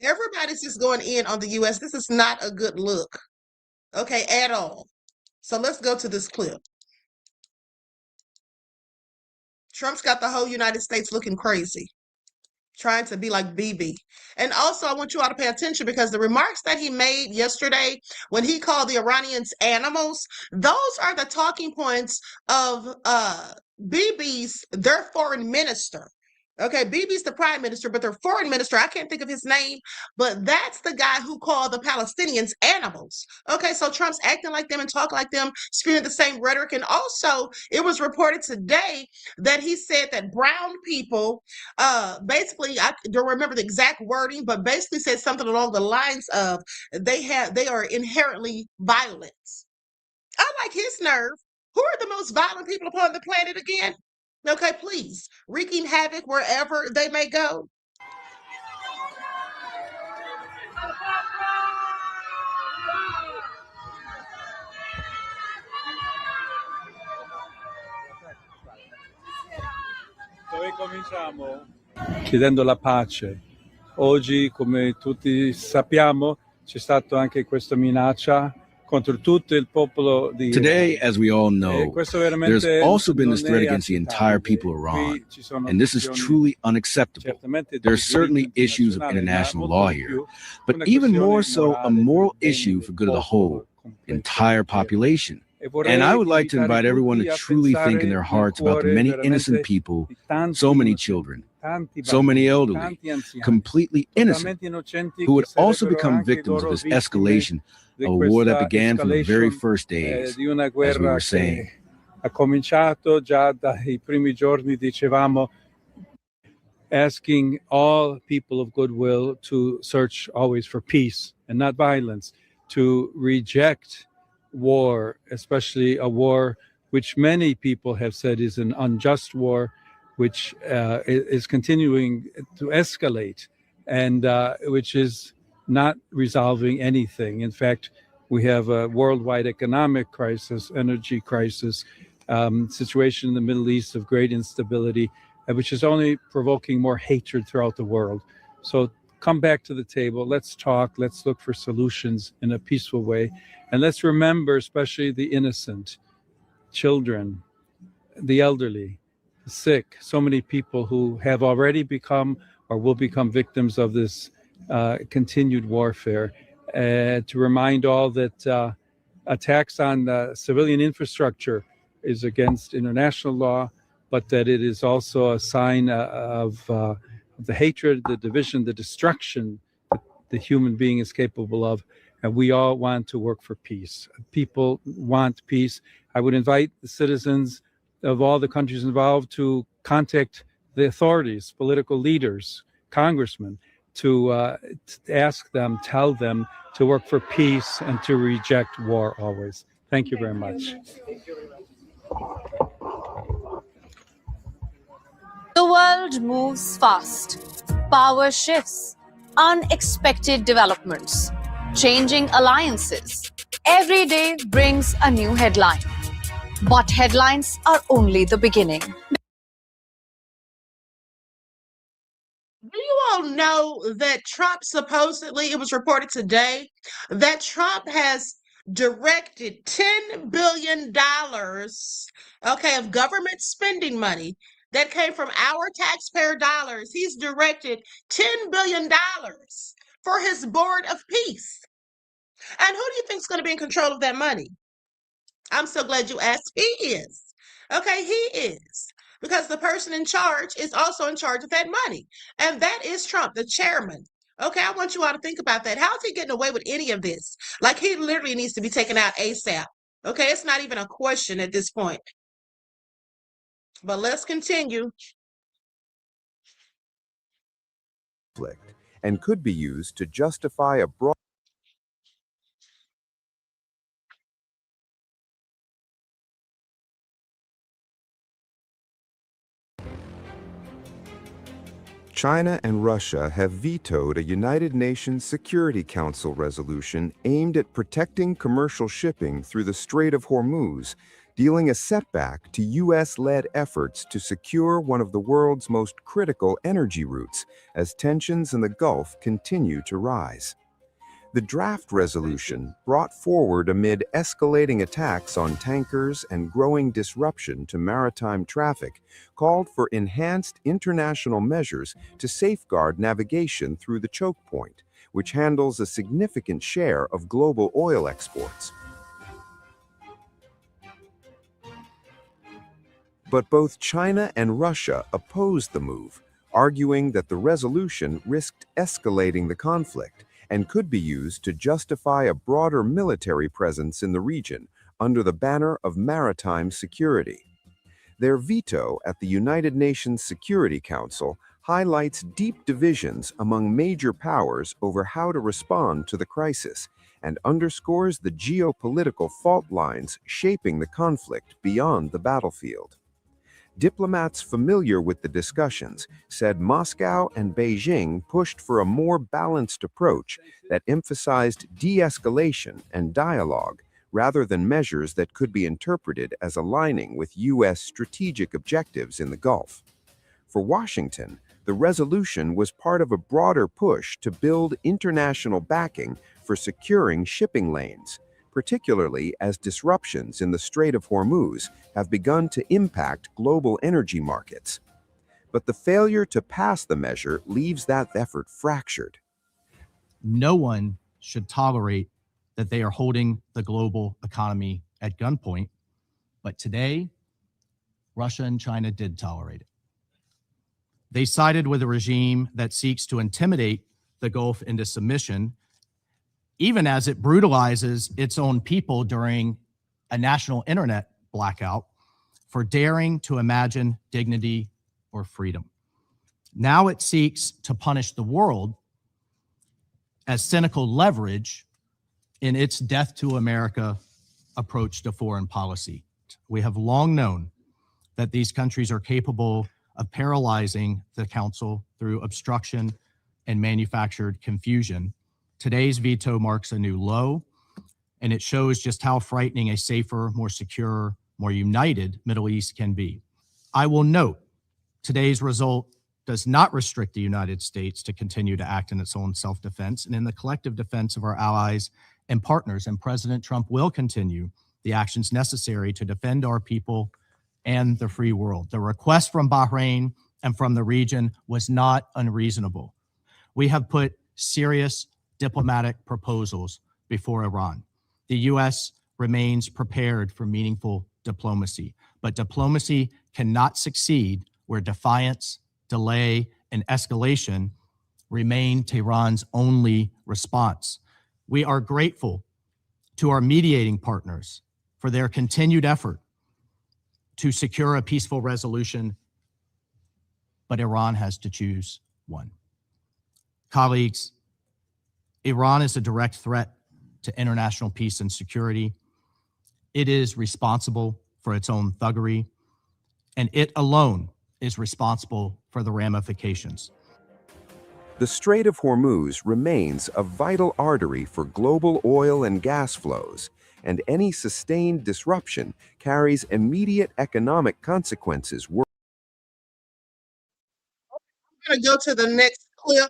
Everybody's just going in on the U.S. This is not a good look, okay, at all. So let's go to this clip. Trump's got the whole United States looking crazy, trying to be like BB. And also, I want you all to pay attention because the remarks that he made yesterday when he called the Iranians animals, those are the talking points of BB's, their foreign minister. Okay, BB's the prime minister, but their foreign minister, I can't think of his name, but that's the guy who called the Palestinians animals. Okay, so Trump's acting like them and talking like them, spewing the same rhetoric. And also, it was reported today that he said that brown people, basically, I don't remember the exact wording, but basically said something along the lines of they are inherently violent. I like his nerve. Who are the most violent people upon the planet again? Okay, please, wreaking havoc wherever they may go. Dove cominciamo? Chiedendo la pace. Oggi, come tutti sappiamo, c'è stato anche questa minaccia contro tutto il popolo di Today, as we all know, there's also been this threat against the entire people of Iran, and this is truly unacceptable. There are certainly issues of international law here, but even more so, a moral issue for good of the whole, entire population. And I would like to invite everyone to truly think in their hearts about the many innocent people, so many children, so many elderly, completely innocent, who would also become victims of this escalation, a war that began from the very first days, as we were saying. Ha cominciato già dai primi giorni, dicevamo, asking all people of goodwill to search always for peace and not violence, to reject war, especially a war which many people have said is an unjust war, which is continuing to escalate and which is not resolving anything. In fact, we have a worldwide economic crisis, energy crisis, situation in the Middle East of great instability, which is only provoking more hatred throughout the world. So come back to the table. Let's talk. Let's look for solutions in a peaceful way. And let's remember, especially the innocent, children, the elderly, the sick, so many people who have already become or will become victims of this continued warfare. To remind all that attacks on civilian infrastructure is against international law, but that it is also a sign of the hatred, the division, the destruction that the human being is capable of. And we all want to work for peace. People want peace. I would invite the citizens of all the countries involved to contact the authorities, political leaders, congressmen, to ask them, tell them to work for peace and to reject war always. Thank you very much. The world moves fast. Power shifts. Unexpected developments. Changing alliances. Every day brings a new headline. But headlines are only the beginning. Do you all know that Trump supposedly, it was reported today, that Trump has directed $10 billion, okay, of government spending money that came from our taxpayer dollars. He's directed $10 billion for his board of peace. And who do you think is going to be in control of that money? I'm so glad you asked. He is. Okay, he is. Because the person in charge is also in charge of that money. And that is Trump, the chairman. Okay, I want you all to think about that. How is he getting away with any of this? Like, he literally needs to be taken out ASAP. Okay, it's not even a question at this point. But let's continue. And could be used to justify a broad. China and Russia have vetoed a United Nations Security Council resolution aimed at protecting commercial shipping through the Strait of Hormuz, dealing a setback to U.S.-led efforts to secure one of the world's most critical energy routes as tensions in the Gulf continue to rise. The draft resolution, brought forward amid escalating attacks on tankers and growing disruption to maritime traffic, called for enhanced international measures to safeguard navigation through the choke point, which handles a significant share of global oil exports. But both China and Russia opposed the move, arguing that the resolution risked escalating the conflict and could be used to justify a broader military presence in the region under the banner of maritime security. Their veto at the United Nations Security Council highlights deep divisions among major powers over how to respond to the crisis and underscores the geopolitical fault lines shaping the conflict beyond the battlefield. Diplomats familiar with the discussions said Moscow and Beijing pushed for a more balanced approach that emphasized de-escalation and dialogue rather than measures that could be interpreted as aligning with U.S. strategic objectives in the Gulf. For Washington, the resolution was part of a broader push to build international backing for securing shipping lanes, particularly as disruptions in the Strait of Hormuz have begun to impact global energy markets. But the failure to pass the measure leaves that effort fractured. No one should tolerate that they are holding the global economy at gunpoint, but today, Russia and China did tolerate it. They sided with a regime that seeks to intimidate the Gulf into submission, even as it brutalizes its own people during a national internet blackout for daring to imagine dignity or freedom. Now it seeks to punish the world as cynical leverage in its death to America approach to foreign policy. We have long known that these countries are capable of paralyzing the Council through obstruction and manufactured confusion. Today's veto marks a new low, and it shows just how frightening a safer, more secure, more united Middle East can be. I will note, today's result does not restrict the United States to continue to act in its own self-defense and in the collective defense of our allies and partners, and President Trump will continue the actions necessary to defend our people and the free world. The request from Bahrain and from the region was not unreasonable. We have put serious diplomatic proposals before Iran. The U.S. remains prepared for meaningful diplomacy, but diplomacy cannot succeed where defiance, delay, and escalation remain Tehran's only response. We are grateful to our mediating partners for their continued effort to secure a peaceful resolution, but Iran has to choose one. Colleagues, Iran is a direct threat to international peace and security. It is responsible for its own thuggery, and it alone is responsible for the ramifications. The Strait of Hormuz remains a vital artery for global oil and gas flows, and any sustained disruption carries immediate economic consequences. I'm going to go to the next clip.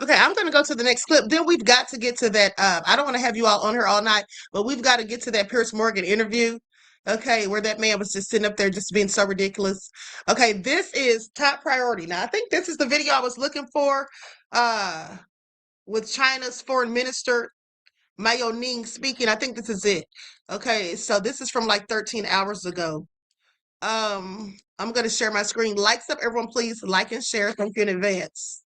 Okay, I'm going to go to the next clip. Then we've got to get to that. I don't want to have you all on here all night, but we've got to get to that Piers Morgan interview. Okay, where that man was just sitting up there just being so ridiculous. Okay, this is top priority. Now, I think this is the video I was looking for with China's foreign minister, Mao Ning, speaking. I think this is it. Okay, so this is from like 13 hours ago. I'm going to share my screen. Likes up, everyone, please like and share. Thank you in advance.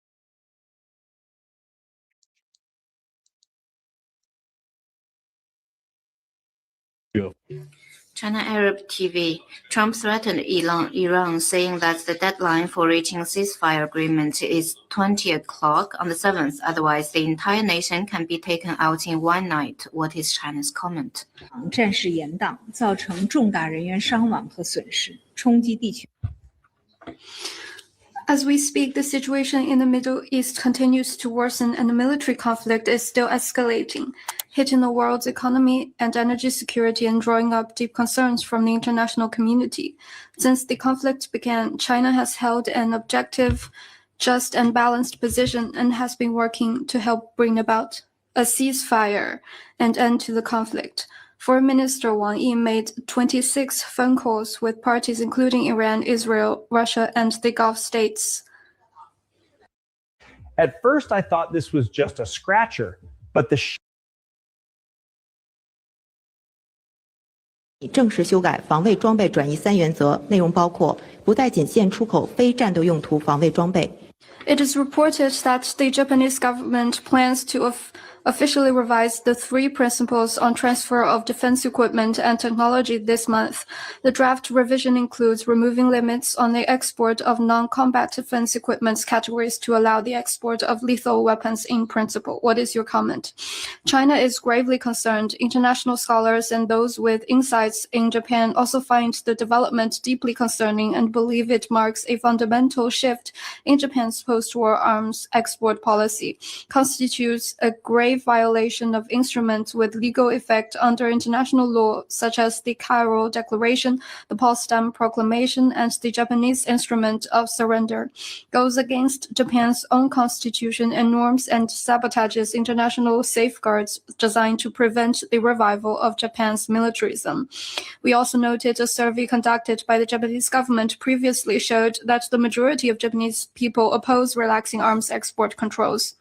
China Arab TV. Trump threatened Iran, saying that the deadline for reaching ceasefire agreement is 20 o'clock on the 7th. Otherwise, the entire nation can be taken out in one night. What is China's comment? 战事延宕，造成重大人员伤亡和损失，冲击地区。 As we speak, the situation in the Middle East continues to worsen and the military conflict is still escalating. hitting the world's economy and energy security and drawing up deep concerns from the international community. Since the conflict began, China has held an objective, just and balanced position and has been working to help bring about a ceasefire and end to the conflict. Foreign Minister Wang Yi made 26 phone calls with parties including Iran, Israel, Russia, and the Gulf states. At first, I thought this was just a scratcher, but the 正式修改防卫装备转移3原则，内容包括不再仅限出口非战斗用途防卫装备。 It is reported that the Japanese government plans to officially revise the 3 principles on transfer of defense equipment and technology this month. The draft revision includes removing limits on the export of non-combat defense equipment categories to allow the export of lethal weapons in principle. What is your comment? China is gravely concerned. International scholars and those with insights in Japan also find the development deeply concerning and believe it marks a fundamental shift in Japan's post-war arms export policy, constitutes a grave violation of instruments with legal effect under international law, such as the Cairo Declaration, the Potsdam Proclamation, and the Japanese Instrument of Surrender, goes against Japan's own constitution and norms and sabotages international safeguards designed to prevent the revival of Japan's militarism. We also noted a survey conducted by the Japanese government previously showed that the majority of Japanese people oppose relaxing arms export controls.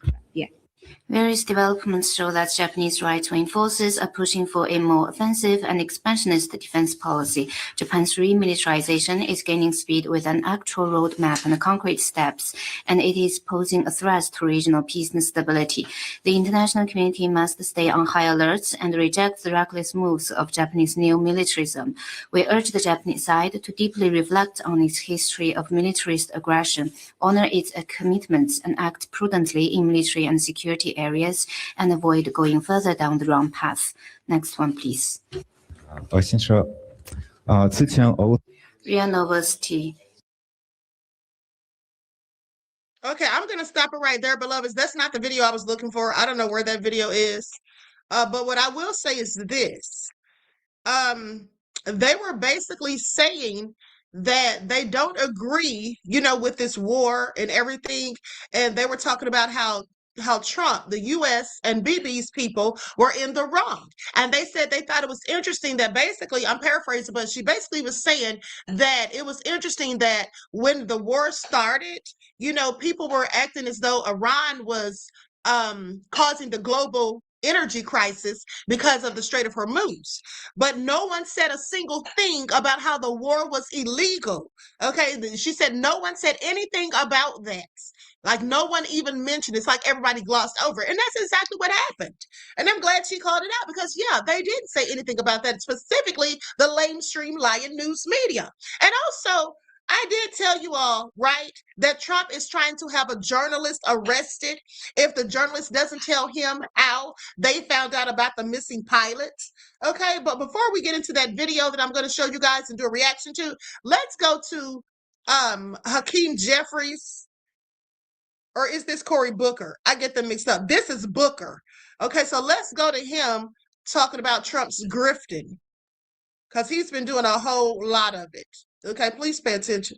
Various developments show that Japanese right-wing forces are pushing for a more offensive and expansionist defense policy. Japan's remilitarization is gaining speed with an actual roadmap and concrete steps, and it is posing a threat to regional peace and stability. The international community must stay on high alert and reject the reckless moves of Japanese neo-militarism. We urge the Japanese side to deeply reflect on its history of militarist aggression, honor its commitments, and act prudently in military and security areas and avoid going further down the wrong path. Next one, please. Ria Novosti. Okay, I'm going to stop it right there, beloveds. That's not the video I was looking for. I don't know where that video is. But what I will say is this. They were basically saying that they don't agree, with this war and everything. And they were talking about how Trump, the U.S. and Bibi's people were in the wrong. And they said they thought it was interesting that basically, I'm paraphrasing, but she basically was saying that it was interesting that when the war started, people were acting as though Iran was causing the global energy crisis because of the Strait of Hormuz. But no one said a single thing about how the war was illegal. Okay, she said no one said anything about that. Like no one even mentioned it. It's like everybody glossed over. And that's exactly what happened. And I'm glad she called it out because, yeah, they didn't say anything about that, specifically the lamestream lying news media. And also, I did tell you all, right, that Trump is trying to have a journalist arrested if the journalist doesn't tell him how they found out about the missing pilots. Okay, but before we get into that video that I'm going to show you guys and do a reaction to, let's go to Hakeem Jeffries. Or is this Cory Booker? I get them mixed up. This is Booker. Okay, so let's go to him talking about Trump's grifting because he's been doing a whole lot of it. Okay, please pay attention.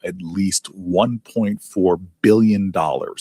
At least $1.4 billion.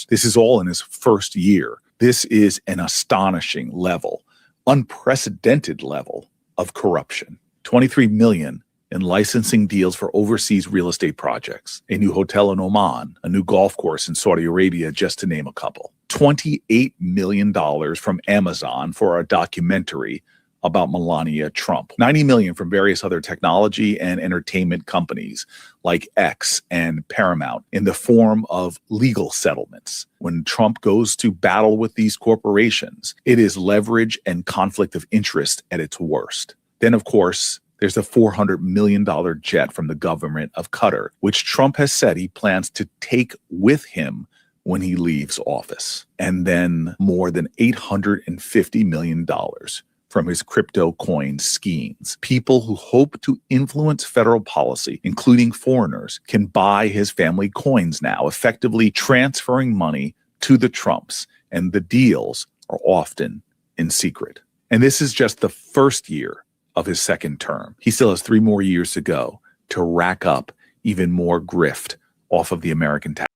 This is all in his first year. This is an astonishing level, unprecedented level of corruption. 23 million in licensing deals for overseas real estate projects, a new hotel in Oman, a new golf course in Saudi Arabia, just to name a couple. $28 million from Amazon for a documentary about Melania Trump. $90 million from various other technology and entertainment companies like X and Paramount in the form of legal settlements. When Trump goes to battle with these corporations, it is leverage and conflict of interest at its worst. Then, of course, there's the $400 million jet from the government of Qatar, which Trump has said he plans to take with him when he leaves office. And then more than $850 million from his crypto coin schemes. People who hope to influence federal policy, including foreigners, can buy his family coins now, effectively transferring money to the Trumps. And the deals are often in secret. And this is just the first year of his second term. He still has 3 more years to go to rack up even more grift off of the American tax.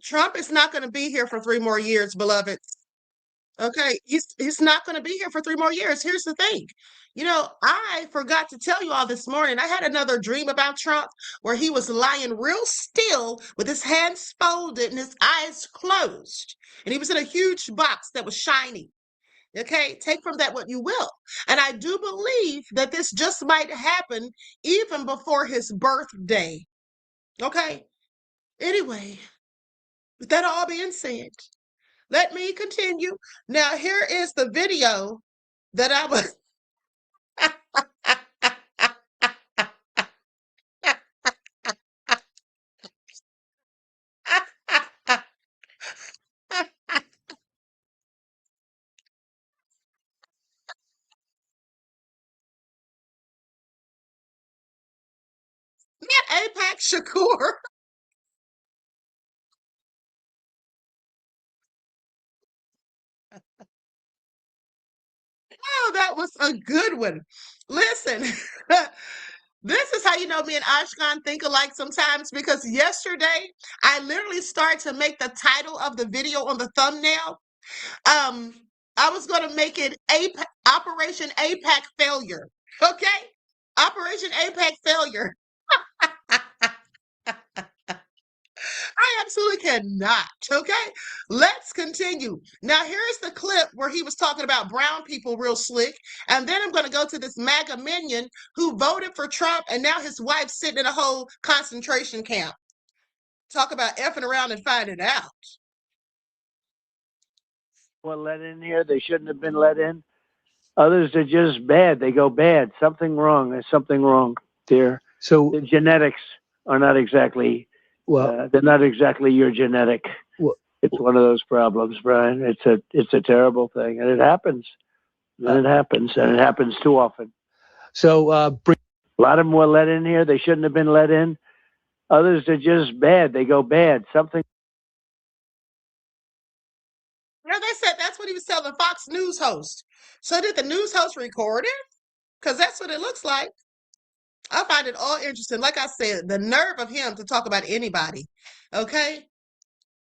Trump is not going to be here for 3 more years, beloveds. Okay, he's not going to be here for 3 more years. Here's the thing. You know, I forgot to tell you all this morning, I had another dream about Trump where he was lying real still with his hands folded and his eyes closed. And he was in a huge box that was shiny. Okay, take from that what you will. And I do believe that this just might happen even before his birthday. Okay, anyway, with that all being said, let me continue. Now, here is the video that I was. Not App Shakur. Oh, that was a good one. Listen, this is how you know me and Ashkan think alike sometimes, because yesterday I literally started to make the title of the video on the thumbnail. I was going to make it Operation APAC Failure. Okay? Operation APAC Failure. I absolutely cannot. Okay, let's continue. Now, here's the clip where he was talking about brown people real slick. And then I'm going to go to this MAGA minion who voted for Trump, and now his wife's sitting in a whole concentration camp. Talk about effing around and finding out. Were let in here. They shouldn't have been let in. Others are just bad. They go bad. Something wrong. There's something wrong there. So the genetics are not exactly. Well, they're not exactly your genetic. Well, it's one of those problems, Brian. It's a terrible thing, and it happens. And it happens too often. So a lot of them were let in here. They shouldn't have been let in. Others are just bad. They go bad. Something. You know, they said that's what he was telling the Fox News host. So did the news host record it? Because that's what it looks like. I find it all interesting. Like I said, the nerve of him to talk about anybody. Okay?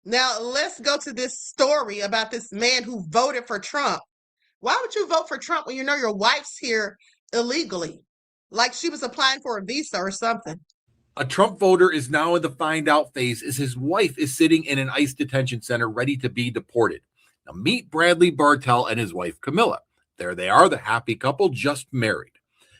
Now, let's go to this story about this man who voted for Trump. Why would you vote for Trump when you know your wife's here illegally? Like she was applying for a visa or something. A Trump voter is now in the find out phase as his wife is sitting in an ICE detention center ready to be deported. Now, meet Bradley Bartell and his wife, Camilla. There they are, the happy couple just married.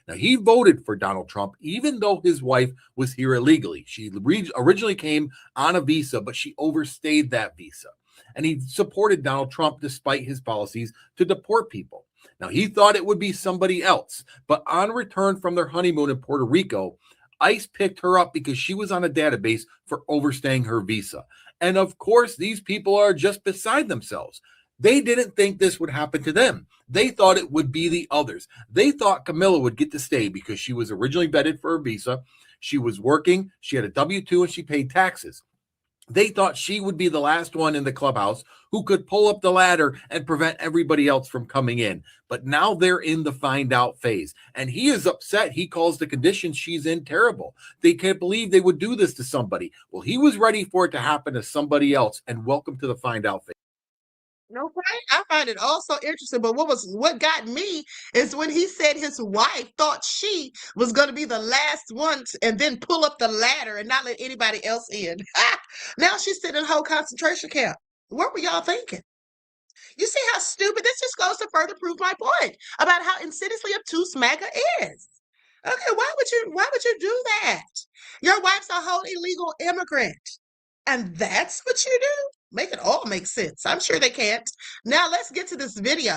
Now, he voted for Donald Trump, even though his wife was here illegally. She originally came on a visa, but she overstayed that visa. And he supported Donald Trump despite his policies to deport people. Now, he thought it would be somebody else, but on return from their honeymoon in Puerto Rico, ICE picked her up because she was on a database for overstaying her visa. And of course, these people are just beside themselves. They didn't think this would happen to them. They thought it would be the others. They thought Camilla would get to stay because she was originally vetted for a visa. She was working. She had a W-2 and she paid taxes. They thought she would be the last one in the clubhouse who could pull up the ladder and prevent everybody else from coming in. But now they're in the find out phase. And he is upset. He calls the conditions she's in terrible. They can't believe they would do this to somebody. Well, he was ready for it to happen to somebody else. And welcome to the find out phase. Okay, I find it also interesting, but what got me is when he said his wife thought she was going to be the last one and then pull up the ladder and not let anybody else in. Now she's sitting in a whole concentration camp. What were y'all thinking? You see how stupid this just goes to further prove my point about how insidiously obtuse MAGA is. Okay, why would you do that? Your wife's a whole illegal immigrant. And that's what you do? Make it all make sense. I'm sure they can't. Now let's get to this video.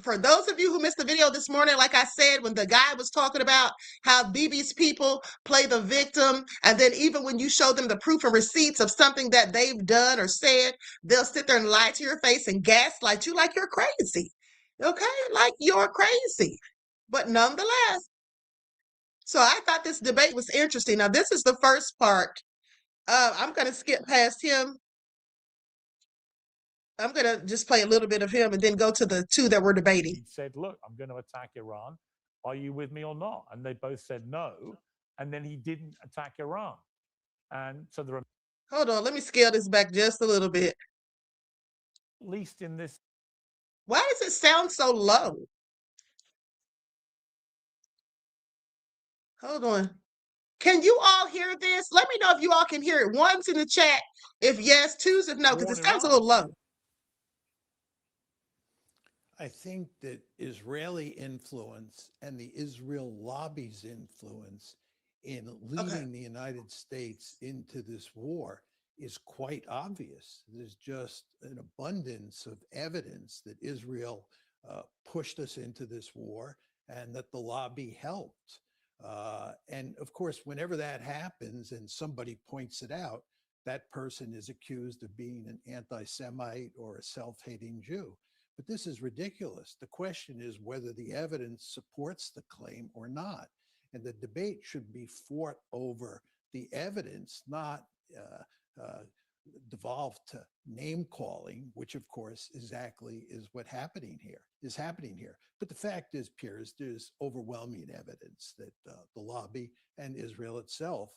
For those of you who missed the video this morning, like I said, when the guy was talking about how Bibi's people play the victim, and then even when you show them the proof and receipts of something that they've done or said, they'll sit there and lie to your face and gaslight you like you're crazy. Okay? Like you're crazy. But nonetheless, so I thought this debate was interesting. Now, this is the first part. I'm going to skip past him. I'm gonna just play a little bit of him and then go to the two that we're debating. He said, look, I'm going to attack Iran. Are you with me or not? And they both said no. And then he didn't attack Iran. And so there are, Hold on, let me scale this back just a little bit. at least in this. Why does it sound so low? Hold on. Can you all hear this? Let me know if you all can hear it. One's in the chat if yes, two's if no, because it sounds a little low. I think that Israeli influence and the Israel lobby's influence in leading the United States into this war is quite obvious. There's just an abundance of evidence that Israel pushed us into this war and that the lobby helped. And of course, whenever that happens and somebody points it out, that person is accused of being an anti-Semite or a self-hating Jew. But this is ridiculous. The question is whether the evidence supports the claim or not. And the debate should be fought over the evidence, not devolved to name calling, which of course exactly is what is happening here. But the fact is, Piers, there's overwhelming evidence that the lobby and Israel itself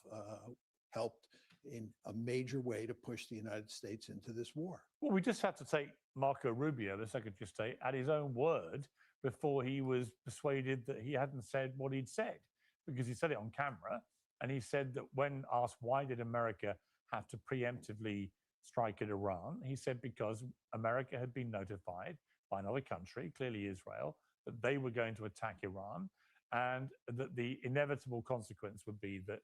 helped in a major way to push the United States into this war. Well, we just had to take Marco Rubio, the Secretary of State, at his own word before he was persuaded that he hadn't said what he'd said, because he said it on camera. And he said that when asked why did America have to preemptively strike at Iran, he said because America had been notified by another country, clearly Israel, that they were going to attack Iran, and that the inevitable consequence would be that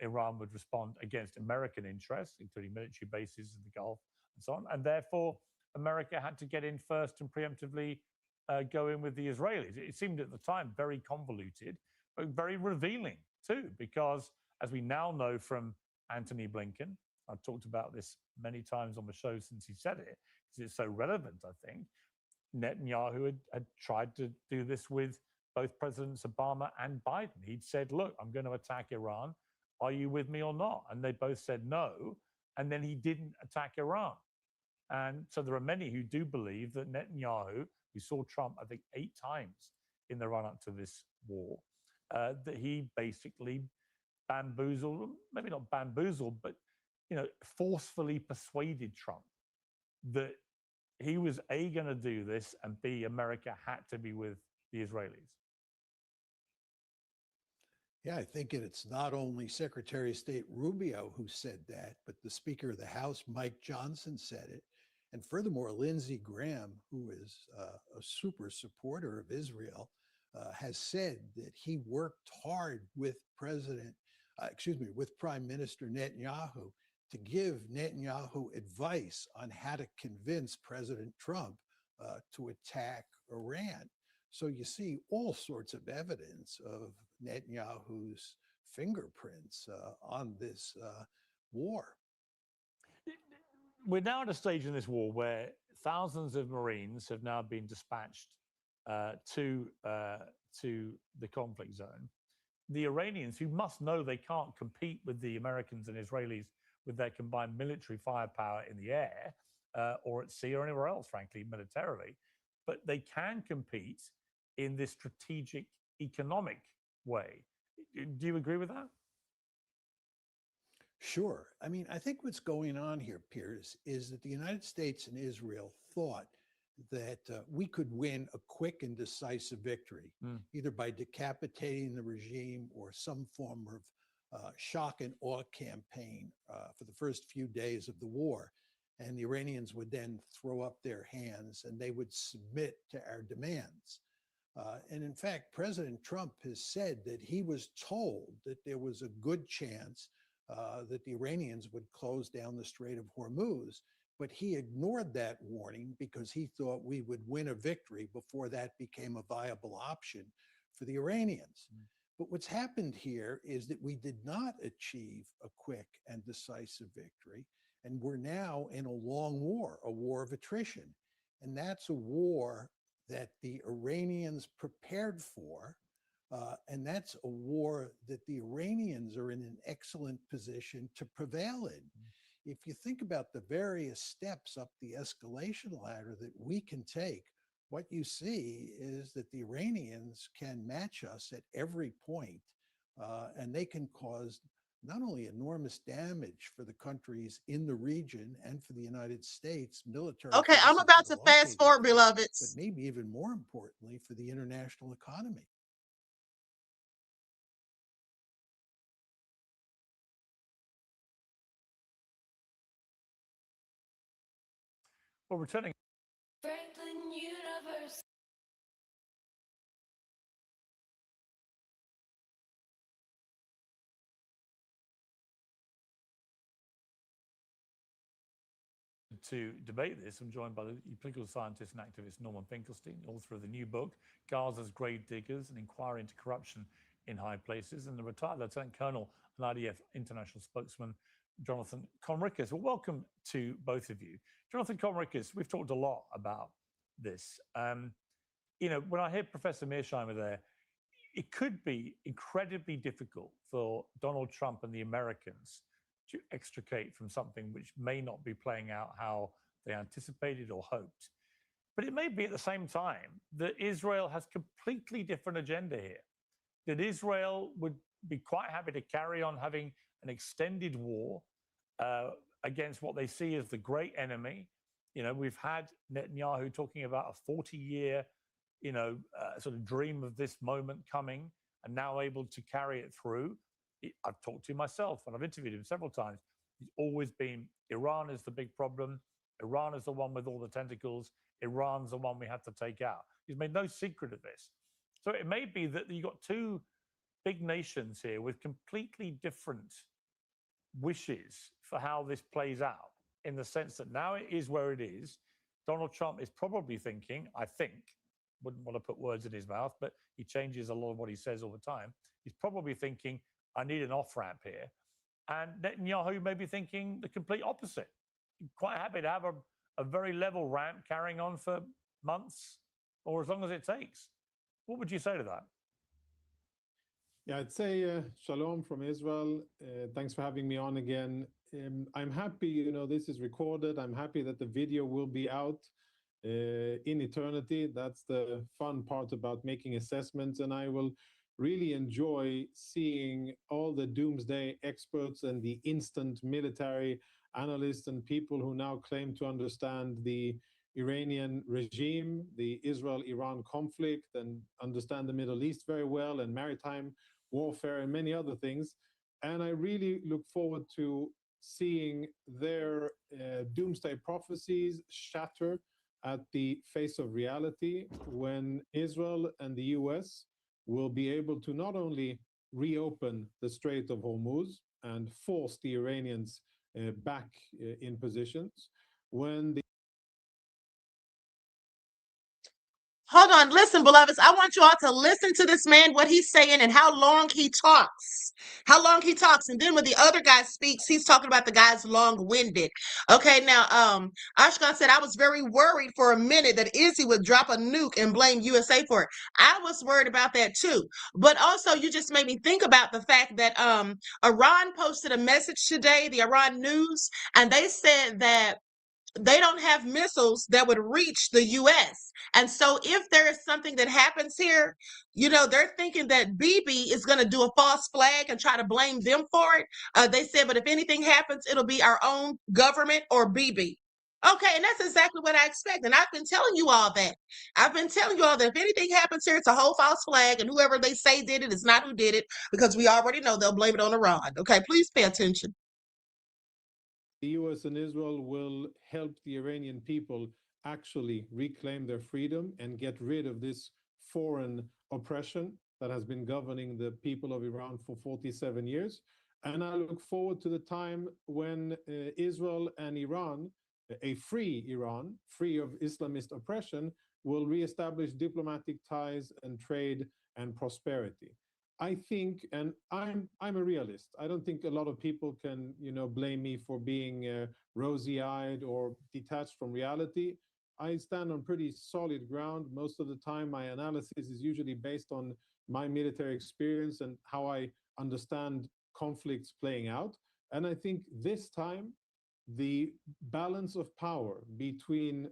Iran would respond against American interests, including military bases in the Gulf and so on. And therefore, America had to get in first and preemptively go in with the Israelis. It seemed at the time very convoluted, but very revealing too, because as we now know from Antony Blinken, I've talked about this many times on the show since he said it, because it's so relevant, I think. Netanyahu had tried to do this with both Presidents Obama and Biden. He'd said, look, I'm going to attack Iran. Are you with me or not? And they both said no. And then he didn't attack Iran. And so there are many who do believe that Netanyahu, we saw Trump, I think, 8 times in the run-up to this war, that he basically bamboozled, maybe not bamboozled, but forcefully persuaded Trump that he was A, going to do this, and B, America had to be with the Israelis. Yeah, I think it's not only Secretary of State Rubio who said that, but the Speaker of the House, Mike Johnson, said it. And furthermore, Lindsey Graham, who is a super supporter of Israel, has said that he worked hard with with Prime Minister Netanyahu to give Netanyahu advice on how to convince President Trump to attack Iran. So you see all sorts of evidence of Netanyahu's fingerprints on this war. We're now at a stage in this war where thousands of Marines have now been dispatched to the conflict zone. The Iranians, who must know they can't compete with the Americans and Israelis with their combined military firepower in the air or at sea or anywhere else, frankly, militarily, but they can compete in this strategic economic way. Do you agree with that? Sure. I mean, I think what's going on here, Piers, is that the United States and Israel thought that we could win a quick and decisive victory, either by decapitating the regime or some form of shock and awe campaign for the first few days of the war. And the Iranians would then throw up their hands and they would submit to our demands. And in fact, President Trump has said that he was told that there was a good chance that the Iranians would close down the Strait of Hormuz, but he ignored that warning because he thought we would win a victory before that became a viable option for the Iranians. But what's happened here is that we did not achieve a quick and decisive victory, and we're now in a long war, a war of attrition. And that's a war that the Iranians prepared for, and that's a war that the Iranians are in an excellent position to prevail in. if you think about the various steps up the escalation ladder that we can take, what you see is that the Iranians can match us at every point, and they can cause not only enormous damage for the countries in the region and for the United States military. Okay, I'm about to fast forward, beloveds. But maybe even more importantly for the international economy. Well, returning. Franklin Universe. To debate this, I'm joined by the political scientist and activist Norman Finkelstein, author of the new book, Gaza's Grave Diggers, an inquiry into corruption in high places, and the retired Lieutenant Colonel and IDF international spokesman, Jonathan Conricus. Well, welcome to both of you. Jonathan Conricus, we've talked a lot about this. You know, when I hear Professor Mearsheimer there, it could be incredibly difficult for Donald Trump and the Americans to extricate from something which may not be playing out how they anticipated or hoped. But it may be at the same time that Israel has completely different agenda here, that Israel would be quite happy to carry on having an extended war against what they see as the great enemy. You know, we've had Netanyahu talking about a 40-year, sort of dream of this moment coming, and now able to carry it through. I've talked to him myself, and I've interviewed him several times. He's always been, Iran is the big problem. Iran is the one with all the tentacles. Iran's the one we have to take out. He's made no secret of this. So it may be that you've got two big nations here with completely different wishes for how this plays out, in the sense that now it is where it is. Donald Trump is probably thinking, I think, wouldn't want to put words in his mouth, but he changes a lot of what he says all the time. He's probably thinking, I need an off-ramp here. And Netanyahu may be thinking the complete opposite. Quite happy to have a very level ramp carrying on for months or as long as it takes. What would you say to that? Yeah, I'd say shalom from Israel. Thanks for having me on again. I'm happy, this is recorded. I'm happy that the video will be out in eternity. That's the fun part about making assessments. And I will really enjoy seeing all the doomsday experts and the instant military analysts and people who now claim to understand the Iranian regime, the Israel-Iran conflict, and understand the Middle East very well, and maritime warfare and many other things. And I really look forward to seeing their doomsday prophecies shatter at the face of reality when Israel and the US will be able to not only reopen the Strait of Hormuz and force the Iranians back in positions, when the Hold on, listen, beloveds. I want you all to listen to this man, what he's saying, and how long he talks. How long he talks. And then when the other guy speaks, he's talking about the guy's long-winded. Okay, now, Ashkan said, I was very worried for a minute that Izzy would drop a nuke and blame USA for it. I was worried about that too. But also, you just made me think about the fact that Iran posted a message today, the Iran News, and they said that they don't have missiles that would reach the U.S. And so if there is something that happens here, they're thinking that Bibi is going to do a false flag and try to blame them for it. They said, but if anything happens, it'll be our own government or Bibi. Okay, and that's exactly what I expect. And I've been telling you all that. I've been telling you all that if anything happens here, it's a whole false flag, and whoever they say did it is not who did it, because we already know they'll blame it on Iran. Okay, please pay attention. The US and Israel will help the Iranian people actually reclaim their freedom and get rid of this foreign oppression that has been governing the people of Iran for 47 years. And I look forward to the time when Israel and Iran, a free Iran, free of Islamist oppression, will reestablish diplomatic ties and trade and prosperity. I think, and I'm a realist. I don't think a lot of people can, blame me for being rosy-eyed or detached from reality. I stand on pretty solid ground. Most of the time, my analysis is usually based on my military experience and how I understand conflicts playing out. And I think this time, the balance of power between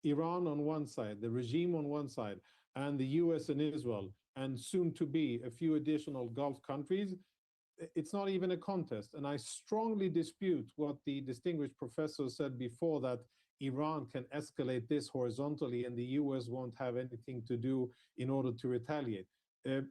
Iran on one side, the regime on one side, and the US and Israel, and soon to be a few additional Gulf countries, it's not even a contest. And I strongly dispute what the distinguished professor said before, that Iran can escalate this horizontally and the US won't have anything to do in order to retaliate.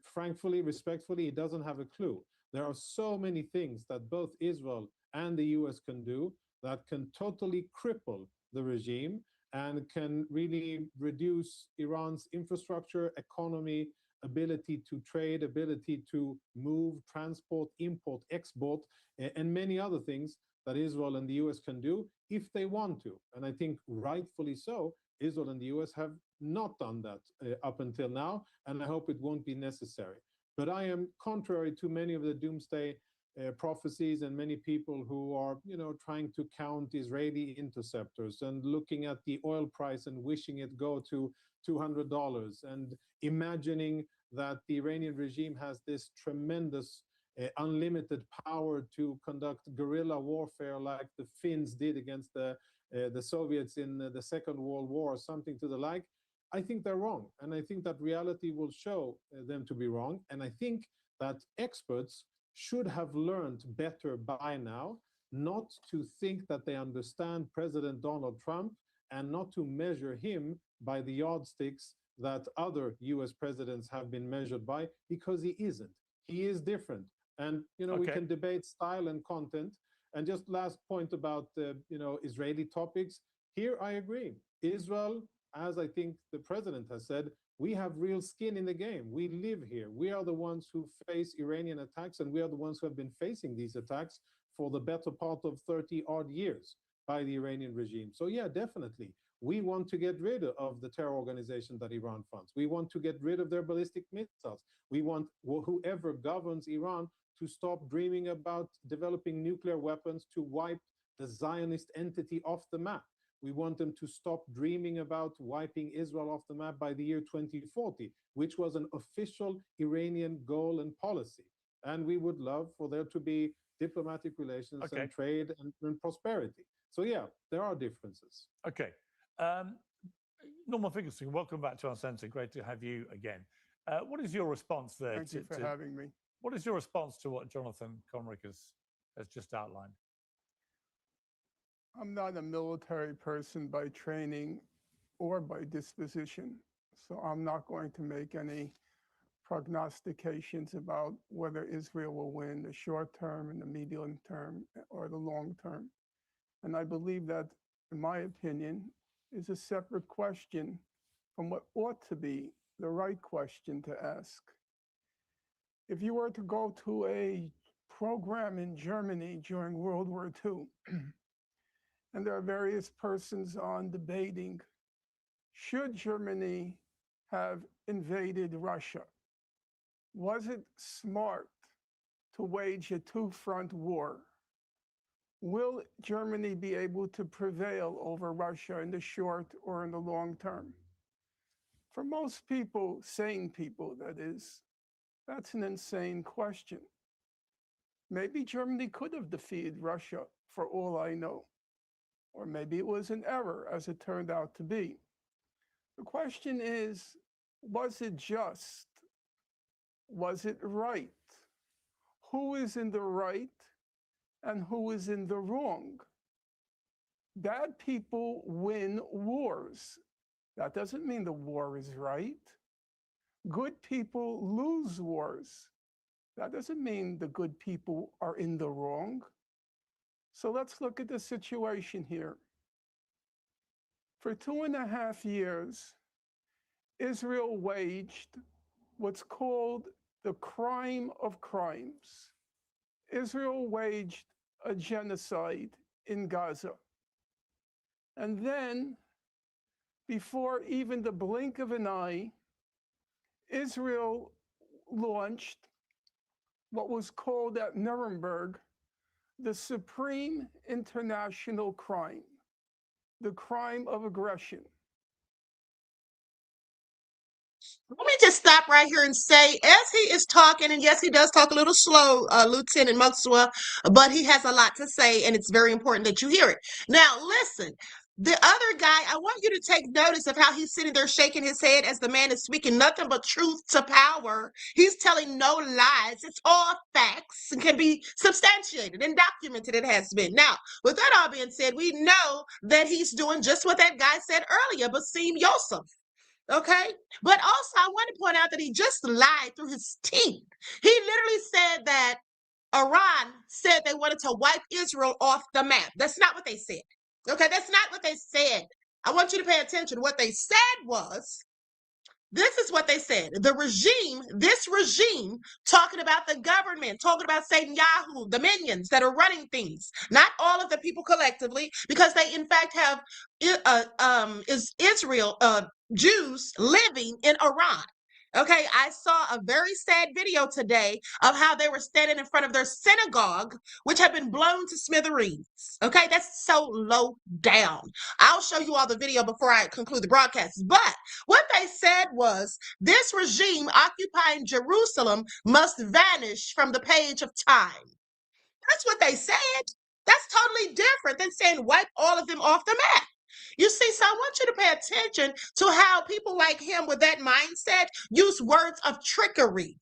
Frankly, respectfully, he doesn't have a clue. There are so many things that both Israel and the US can do that can totally cripple the regime and can really reduce Iran's infrastructure, economy, ability to trade, ability to move, transport, import, export, and many other things that Israel and the US can do if they want to. And I think rightfully so, Israel and the US have not done that up until now, and I hope it won't be necessary. But I am contrary to many of the doomsday prophecies and many people who are, trying to count Israeli interceptors and looking at the oil price and wishing it go to $200 and imagining that the Iranian regime has this tremendous unlimited power to conduct guerrilla warfare like the Finns did against the Soviets in the Second World War or something to the like. I think they're wrong. And I think that reality will show them to be wrong. And I think that experts should have learned better by now not to think that they understand President Donald Trump and not to measure him by the yardsticks that other US presidents have been measured by, because he isn't. He is different. And, we can debate style and content. And just last point about, Israeli topics. Here, I agree. Israel, as I think the president has said, we have real skin in the game. We live here. We are the ones who face Iranian attacks, and we are the ones who have been facing these attacks for the better part of 30-odd years by the Iranian regime. So yeah, definitely. We want to get rid of the terror organization that Iran funds. We want to get rid of their ballistic missiles. We want whoever governs Iran to stop dreaming about developing nuclear weapons to wipe the Zionist entity off the map. We want them to stop dreaming about wiping Israel off the map by the year 2040, which was an official Iranian goal and policy. And we would love for there to be diplomatic relations and trade and prosperity. So yeah, there are differences. Okay. Norman Finkelstein, welcome back to Uncensored. Great to have you again. What is your response there? Thank you for having me. What is your response to what Jonathan Conrick has just outlined? I'm not a military person by training or by disposition, so I'm not going to make any prognostications about whether Israel will win the short term and the medium term or the long term. And I believe that, in my opinion, is a separate question from what ought to be the right question to ask. If you were to go to a program in Germany during World War II, and there are various persons on debating, should Germany have invaded Russia? Was it smart to wage a two-front war? Will Germany be able to prevail over Russia in the short or in the long term? For most people, sane people, that is, that's an insane question. Maybe Germany could have defeated Russia, for all I know. Or maybe it was an error, as it turned out to be. The question is, was it just? Was it right? Who is in the right and who is in the wrong? Bad people win wars. That doesn't mean the war is right. Good people lose wars. That doesn't mean the good people are in the wrong. So let's look at the situation here. For 2.5 years, Israel waged what's called the crime of crimes. Israel waged a genocide in Gaza. And then, before even the blink of an eye, Israel launched what was called at Nuremberg the supreme international crime, the crime of aggression. Let me just stop right here and say, as he is talking, and yes, he does talk a little slow, Lieutenant Maxwell, but he has a lot to say, and it's very important that you hear it. Now, listen, the other guy, I want you to take notice of how he's sitting there shaking his head as the man is speaking nothing but truth to power. He's telling no lies. It's all facts and can be substantiated and documented. It has been. Now, with that all being said, we know that he's doing just what that guy said earlier, Basim Yosef. Okay. But also, I want to point out that he just lied through his teeth. He literally said that Iran said they wanted to wipe Israel off the map. That's not what they said. Okay. That's not what they said. I want you to pay attention. What they said was, this is what they said. The regime, this regime, talking about the government, talking about Netanyahu, the minions that are running things, not all of the people collectively, because they in fact have Israel Jews living in Iran. Okay, I saw a very sad video today of how they were standing in front of their synagogue, which had been blown to smithereens. Okay, that's so low down. I'll show you all the video before I conclude the broadcast. But what they said was, this regime occupying Jerusalem must vanish from the page of time. That's what they said. That's totally different than saying wipe all of them off the map. You see, so I want you to pay attention to how people like him with that mindset use words of trickery.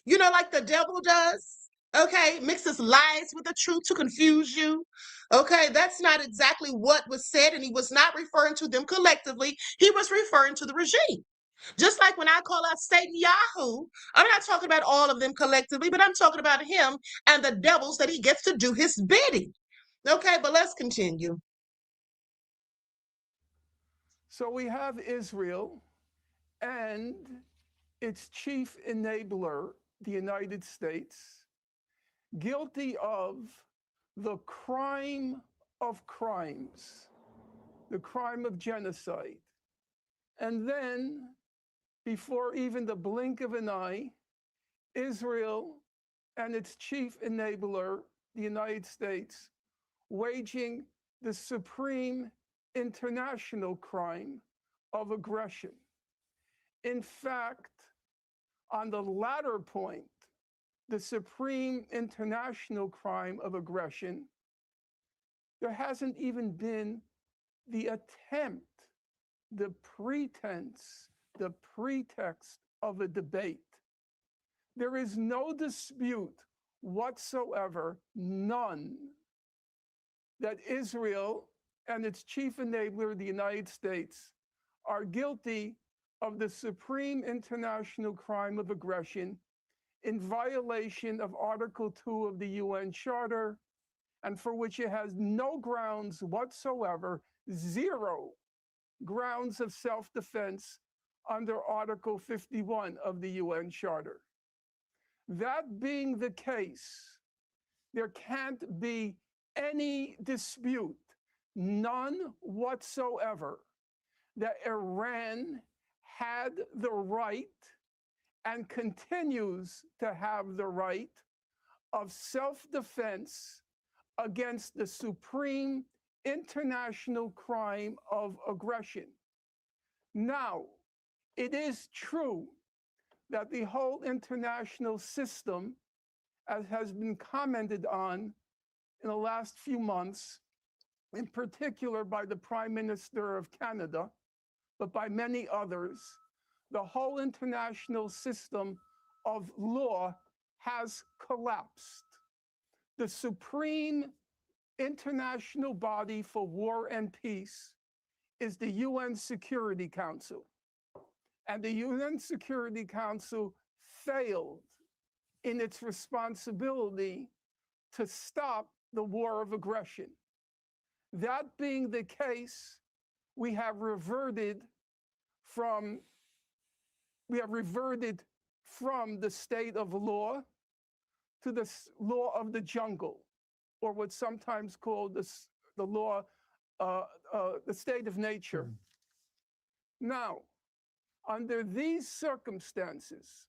You know, like the devil does. Okay, mixes lies with the truth to confuse you. Okay, that's not exactly what was said, and he was not referring to them collectively. He was referring to the regime. Just like when I call out Netanyahu, I'm not talking about all of them collectively, but I'm talking about him and the devils that he gets to do his bidding. Okay, but let's continue. So we have Israel and its chief enabler, the United States, guilty of the crime of crimes, the crime of genocide. And then, before even the blink of an eye, Israel and its chief enabler, the United States, waging the supreme international crime of aggression. In fact, on the latter point, the supreme international crime of aggression, there hasn't even been the attempt, the pretense, the pretext of a debate. There is no dispute whatsoever, none, that Israel and its chief enabler, the United States, are guilty of the supreme international crime of aggression in violation of Article 2 of the UN Charter, and for which it has no grounds whatsoever, zero grounds of self-defense under Article 51 of the UN Charter. That being the case, there can't be any dispute, none whatsoever, that Iran had the right and continues to have the right of self-defense against the supreme international crime of aggression. Now, it is true that the whole international system, as has been commented on in the last few months, in particular by the Prime Minister of Canada, but by many others, the whole international system of law has collapsed. The supreme international body for war and peace is the UN Security Council. And the UN Security Council failed in its responsibility to stop the war of aggression. That being the case, we have reverted from the state of law to the law of the jungle, or what's sometimes called the law, the state of nature. Now, under these circumstances,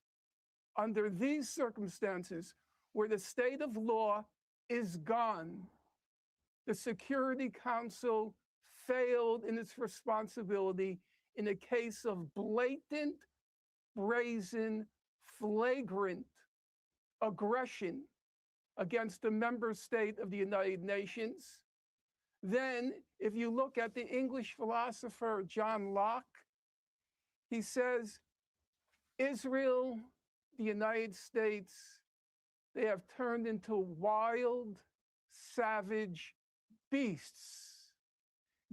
where the state of law is gone, the Security Council failed in its responsibility in a case of blatant brazen, flagrant aggression against a member state of the United Nations, then if you look at the English philosopher John Locke, he says, Israel, the United States, they have turned into wild, savage beasts,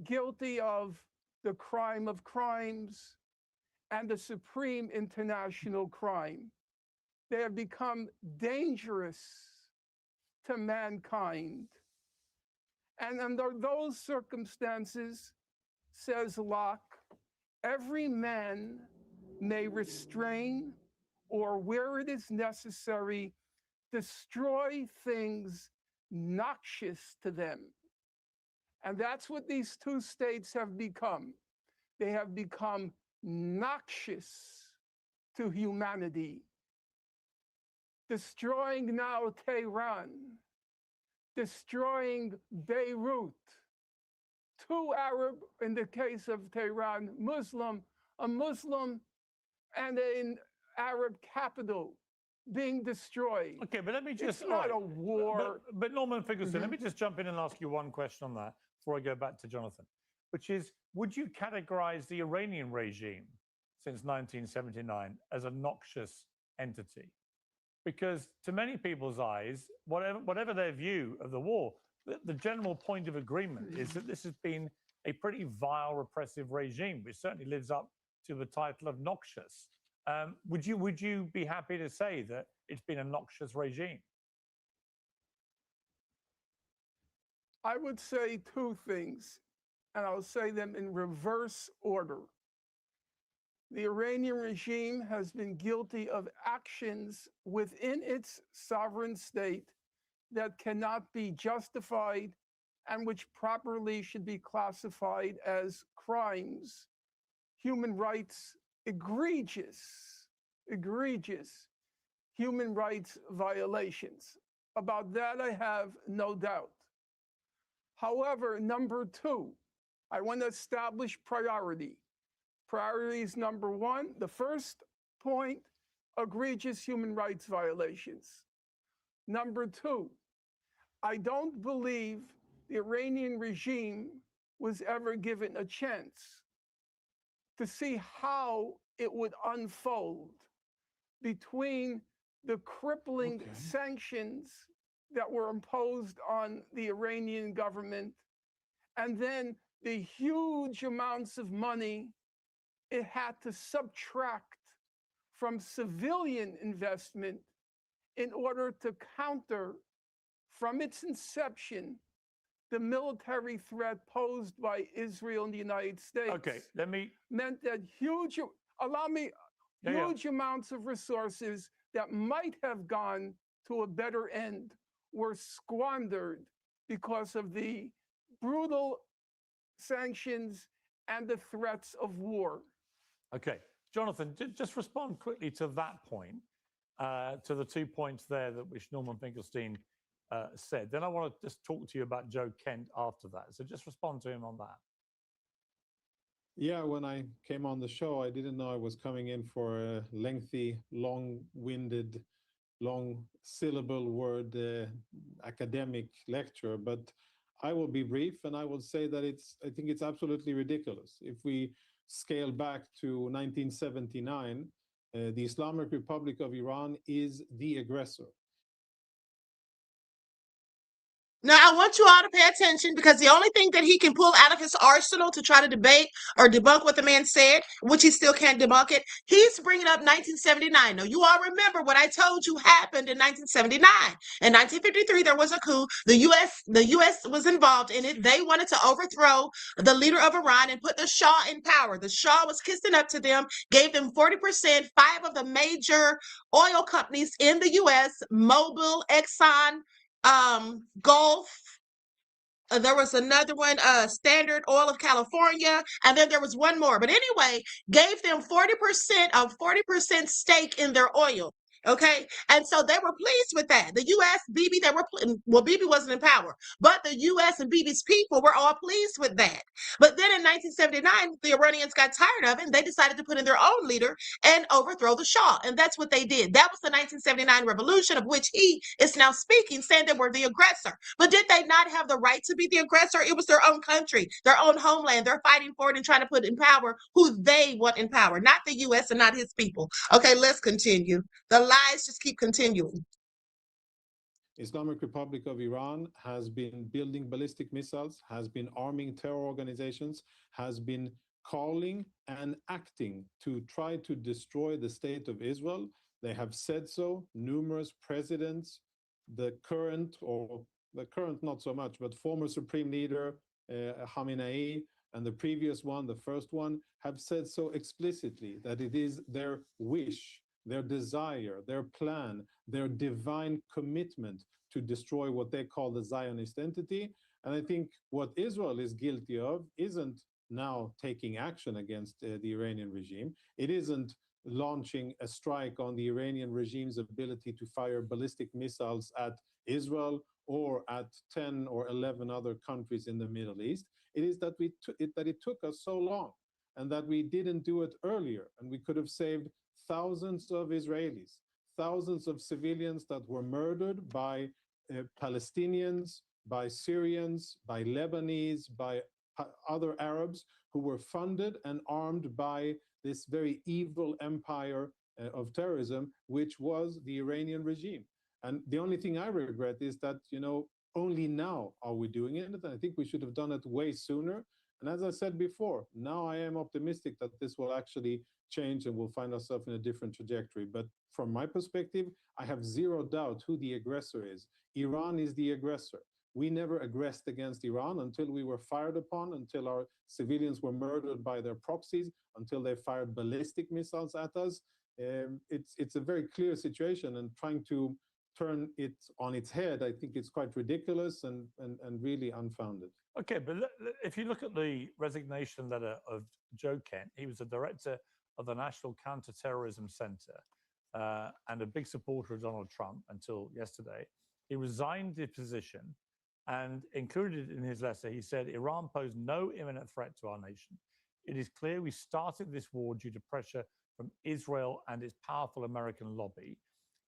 guilty of the crime of crimes and the supreme international crime. They have become dangerous to mankind. And under those circumstances, says Locke, every man may restrain or, where it is necessary, destroy things noxious to them. And that's what these two states have become. They have become noxious to humanity. Destroying now Tehran, destroying Beirut, two Arab, in the case of Tehran, a Muslim and an Arab capital being destroyed. Okay, but let me just... It's not a war. But Norman Finkelstein, let me just jump in and ask you one question on that before I go back to Jonathan, which is, would you categorize the Iranian regime since 1979 as a noxious entity? Because to many people's eyes, whatever their view of the war, the general point of agreement is that this has been a pretty vile, repressive regime, which certainly lives up to the title of noxious. Would you be happy to say that it's been a noxious regime? I would say two things, and I'll say them in reverse order. The Iranian regime has been guilty of actions within its sovereign state that cannot be justified and which properly should be classified as crimes, human rights, egregious human rights violations. About that, I have no doubt. However, number two, I want to establish priority. Priority is number one. The first point, egregious human rights violations. Number two, I don't believe the Iranian regime was ever given a chance to see how it would unfold between the crippling sanctions that were imposed on the Iranian government and then the huge amounts of money it had to subtract from civilian investment in order to counter, from its inception, the military threat posed by Israel and the United States. Okay, meant that huge amounts of resources that might have gone to a better end were squandered because of the brutal sanctions and the threats of war. Okay, Jonathan, just respond quickly to that point, to the 2 points there that which Norman Finkelstein said. Then I want to just talk to you about Joe Kent after that. So just respond to him on that. Yeah, when I came on the show, I didn't know I was coming in for a lengthy, long-winded, long-syllable word academic lecture, but I will be brief and I will say that I think it's absolutely ridiculous. If we scale back to 1979, the Islamic Republic of Iran is the aggressor. Now, I want you all to pay attention because the only thing that he can pull out of his arsenal to try to debate or debunk what the man said, which he still can't debunk it, he's bringing up 1979. Now, you all remember what I told you happened in 1979. In 1953, there was a coup. The U.S. was involved in it. They wanted to overthrow the leader of Iran and put the Shah in power. The Shah was kissing up to them, gave them 40%. 5 of the major oil companies in the U.S., Mobil, Exxon, Gulf, there was another one, Standard Oil of California, and then there was one more. But anyway, gave them 40% stake in their oil. Okay. And so they were pleased with that. The U.S., Bibi, well, Bibi wasn't in power, but the U.S. and Bibi's people were all pleased with that. But then in 1979, the Iranians got tired of it and they decided to put in their own leader and overthrow the Shah. And that's what they did. That was the 1979 revolution, of which he is now speaking, saying they were the aggressor. But did they not have the right to be the aggressor? It was their own country, their own homeland. They're fighting for it and trying to put in power who they want in power, not the U.S. and not his people. Okay, let's continue. The lies just keep continuing. Islamic Republic of Iran has been building ballistic missiles, has been arming terror organizations, has been calling and acting to try to destroy the state of Israel. They have said so. Numerous presidents, the current not so much, but former Supreme Leader Khamenei and the previous one, the first one, have said so explicitly that it is their wish, their desire, their plan, their divine commitment to destroy what they call the Zionist entity. And I think what Israel is guilty of isn't now taking action against the Iranian regime. It isn't launching a strike on the Iranian regime's ability to fire ballistic missiles at Israel or at 10 or 11 other countries in the Middle East. It is that it took us so long and that we didn't do it earlier, and we could have saved thousands of Israelis, thousands of civilians that were murdered by Palestinians, by Syrians, by Lebanese, by other Arabs who were funded and armed by this very evil empire of terrorism, which was the Iranian regime. And the only thing I regret is that, only now are we doing it. And I think we should have done it way sooner. And as I said before, now I am optimistic that this will actually change and we'll find ourselves in a different trajectory. But from my perspective, I have zero doubt who the aggressor is. Iran is the aggressor. We never aggressed against Iran until we were fired upon, until our civilians were murdered by their proxies, until they fired ballistic missiles at us. It's a very clear situation, and trying to turn it on its head, I think it's quite ridiculous and really unfounded. Okay, but if you look at the resignation letter of Joe Kent, he was the director of the National Counterterrorism Center and a big supporter of Donald Trump until yesterday. He resigned his position, and included in his letter, he said, Iran posed no imminent threat to our nation. It is clear we started this war due to pressure from Israel and its powerful American lobby.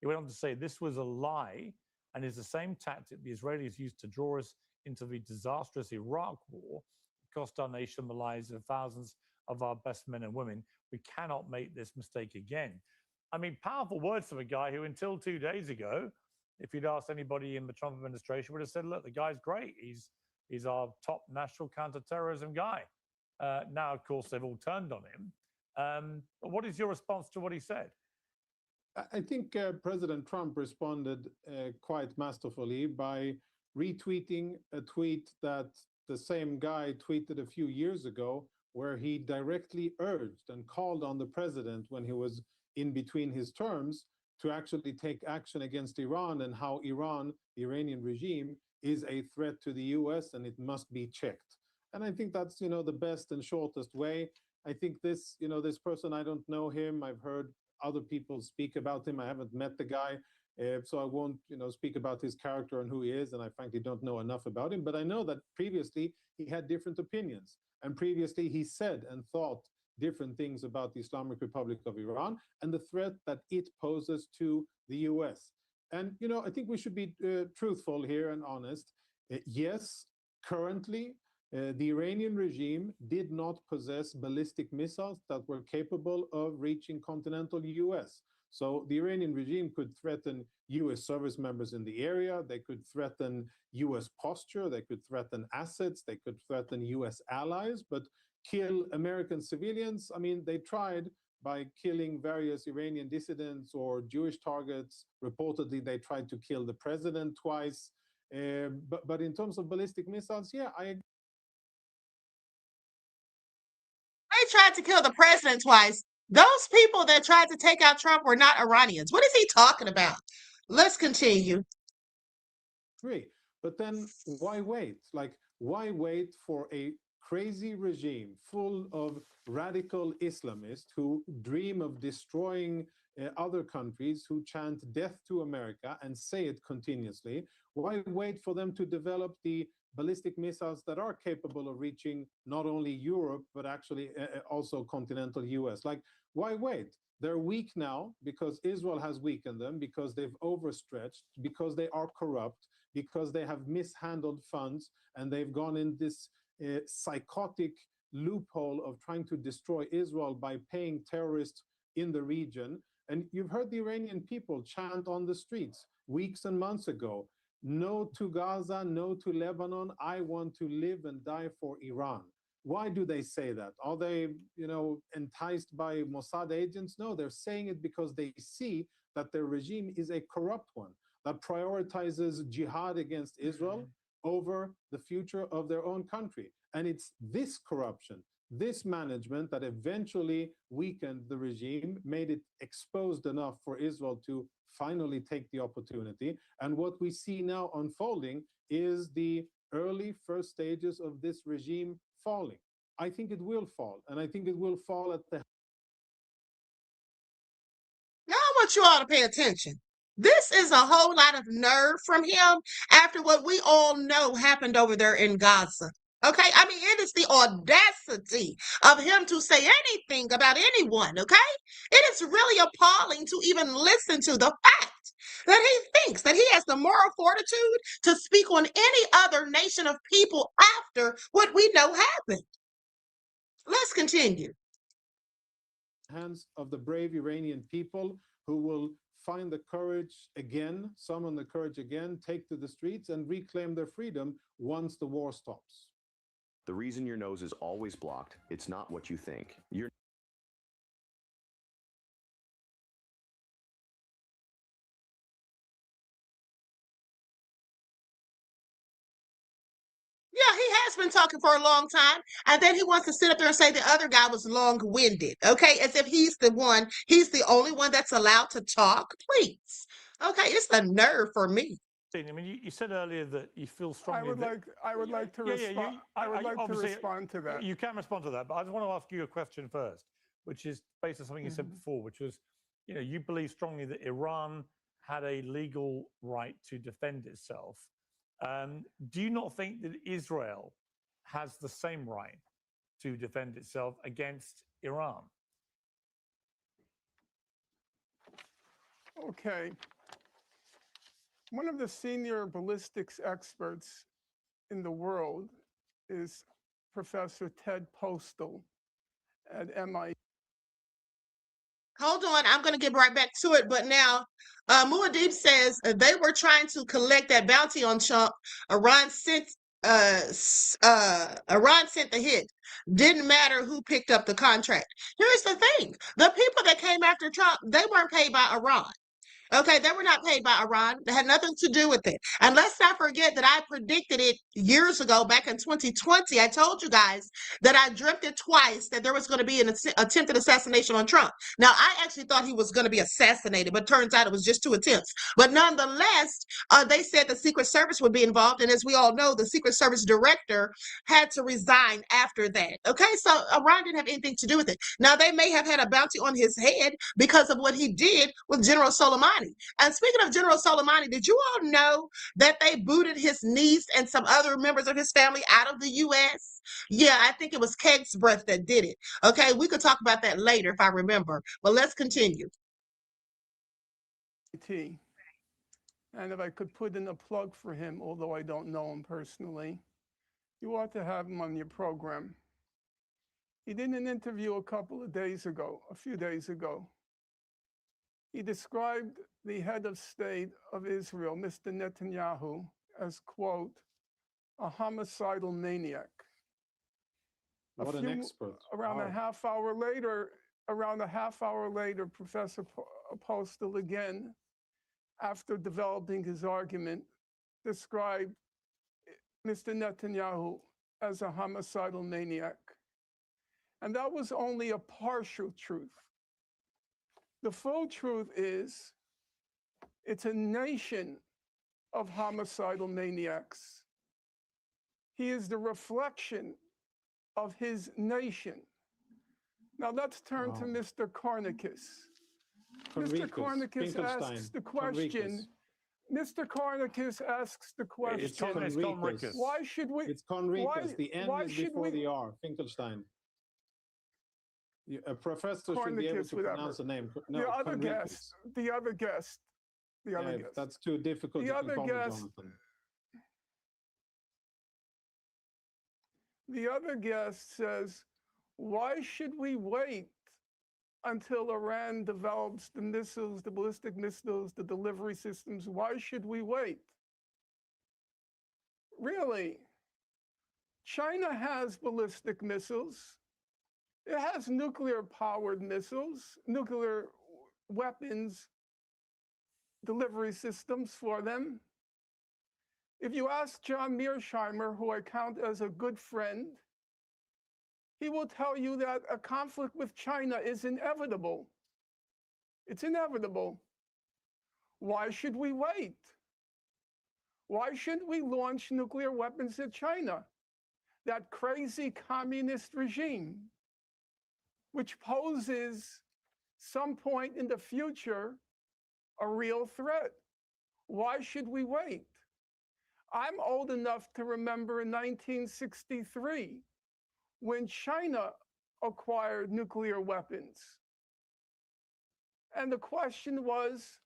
He went on to say this was a lie and is the same tactic the Israelis used to draw us into the disastrous Iraq war. It cost our nation the lives of thousands of our best men and women. We cannot make this mistake again. I mean, powerful words from a guy who until 2 days ago, if you'd asked anybody in the Trump administration, would have said, look, the guy's great. He's our top national counterterrorism guy. Now, of course, they've all turned on him. But what is your response to what he said? I think President Trump responded quite masterfully by retweeting a tweet that the same guy tweeted a few years ago, where he directly urged and called on the president when he was in between his terms to actually take action against Iran, and how Iran, the Iranian regime, is a threat to the US and it must be checked. And I think that's, the best and shortest way. I think this, this person, I don't know him. I've heard other people speak about him. I haven't met the guy, so I won't, speak about his character and who he is. And I frankly don't know enough about him. But I know that previously he had different opinions, and previously he said and thought different things about the Islamic Republic of Iran and the threat that it poses to the US. And, I think we should be truthful here and honest. Yes, currently, the Iranian regime did not possess ballistic missiles that were capable of reaching continental US. So the Iranian regime could threaten US service members in the area. They could threaten US posture. They could threaten assets. They could threaten US allies, but kill American civilians. I mean, they tried by killing various Iranian dissidents or Jewish targets. Reportedly, they tried to kill the president twice. But in terms of ballistic missiles, yeah, I agree. They tried to kill the president twice. Those people that tried to take out Trump were not Iranians. What is he talking about? Let's continue. Agree. But then why wait? Why wait for a crazy regime full of radical Islamists who dream of destroying other countries who chant death to America and say it continuously? Why wait for them to develop the ballistic missiles that are capable of reaching not only Europe, but actually also continental US? Like, why wait? They're weak now because Israel has weakened them, because they've overstretched, because they are corrupt, because they have mishandled funds, and they've gone in this psychotic loophole of trying to destroy Israel by paying terrorists in the region. And you've heard the Iranian people chant on the streets weeks and months ago, no to Gaza, no to Lebanon, I want to live and die for Iran. Why do they say that? Are they, enticed by Mossad agents? No, they're saying it because they see that their regime is a corrupt one that prioritizes jihad against Israel over the future of their own country. And it's this corruption, this management that eventually weakened the regime, made it exposed enough for Israel to finally take the opportunity. And what we see now unfolding is the early first stages of this regime falling. I think it will fall, and I think it will fall at the... Now I want you all to pay attention. This is a whole lot of nerve from him after what we all know happened over there in Gaza. Okay, I mean, it is the audacity of him to say anything about anyone, okay? It is really appalling to even listen to the fact that he thinks that he has the moral fortitude to speak on any other nation of people after what we know happened. Let's continue. Hands of the brave Iranian people who will find the courage again, summon the courage again, take to the streets and reclaim their freedom once the war stops. The reason your nose is always blocked, it's not what you think. Yeah, he has been talking for a long time, and then he wants to sit up there and say the other guy was long-winded, okay? As if he's the only one that's allowed to talk, please. Okay, it's the nerve for me. I mean, you said earlier that you feel strongly. I would like to respond to that. You can respond to that, but I just want to ask you a question first, which is based on something you said before, which was, you believe strongly that Iran had a legal right to defend itself. Do you not think that Israel has the same right to defend itself against Iran? Okay. One of the senior ballistics experts in the world is Professor Ted Postel at MIT. Hold on, I'm going to get right back to it. But now, Muad'Dib says they were trying to collect that bounty on Trump. Iran sent the hit. Didn't matter who picked up the contract. Here's the thing: the people that came after Trump, they weren't paid by Iran. Okay, they were not paid by Iran. They had nothing to do with it. And let's not forget that I predicted it years ago, back in 2020. I told you guys that I dreamt it twice that there was going to be an attempted assassination on Trump. Now, I actually thought he was going to be assassinated, but turns out it was just 2 attempts. But nonetheless, they said the Secret Service would be involved. And as we all know, the Secret Service director had to resign after that. Okay, so Iran didn't have anything to do with it. Now, they may have had a bounty on his head because of what he did with General Soleimani. And speaking of General Soleimani, did you all know that they booted his niece and some other members of his family out of the U.S.? Yeah, I think it was Keg's Breath that did it. Okay, we could talk about that later if I remember. But let's continue. And if I could put in a plug for him, although I don't know him personally, you ought to have him on your program. He did an interview a few days ago. He described the head of state of Israel, Mr. Netanyahu, as, quote, a homicidal maniac. What an expert. Around a half hour later, Professor Postel again, after developing his argument, described Mr. Netanyahu as a homicidal maniac. And that was only a partial truth. The full truth is, it's a nation of homicidal maniacs. He is the reflection of his nation. Now let's turn to Mr. Karnakas. Mr. Kornikis asks the question. Mr. Kornikis asks the question. It's Conricus. Why should we? It's Conricus. The N why is should before we? the R. Finkelstein. A professor should be able to pronounce the name. No, the other Conricus. guest. The other guest. The other guest. That's too difficult. The You can other call me guest. Jonathan. The other guest says, why should we wait until Iran develops the missiles, the ballistic missiles, the delivery systems? Why should we wait? Really, China has ballistic missiles. It has nuclear-powered missiles, nuclear weapons delivery systems for them. If you ask John Mearsheimer, who I count as a good friend, he will tell you that a conflict with China is inevitable. It's inevitable. Why should we wait? Why shouldn't we launch nuclear weapons at China, that crazy communist regime, which poses some point in the future a real threat? Why should we wait? I'm old enough to remember in 1963 when China acquired nuclear weapons. And the question was,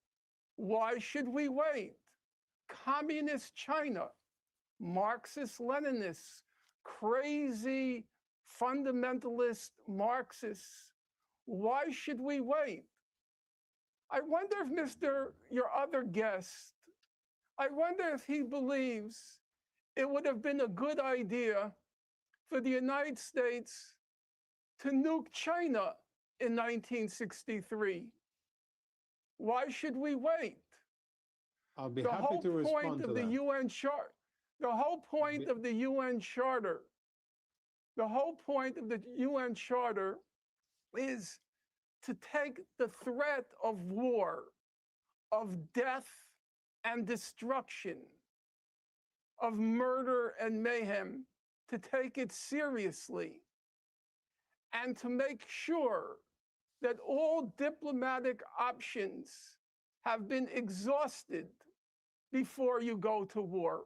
why should we wait? Communist China, Marxist-Leninists, crazy fundamentalist Marxists, why should we wait? I wonder if your other guest, I wonder if he believes it would have been a good idea for the United States to nuke China in 1963. Why should we wait? I'll be happy to respond to that. The whole point of the UN Charter, the whole point of the UN Charter is to take the threat of war, of death and destruction, of murder and mayhem, to take it seriously and to make sure that all diplomatic options have been exhausted before you go to war.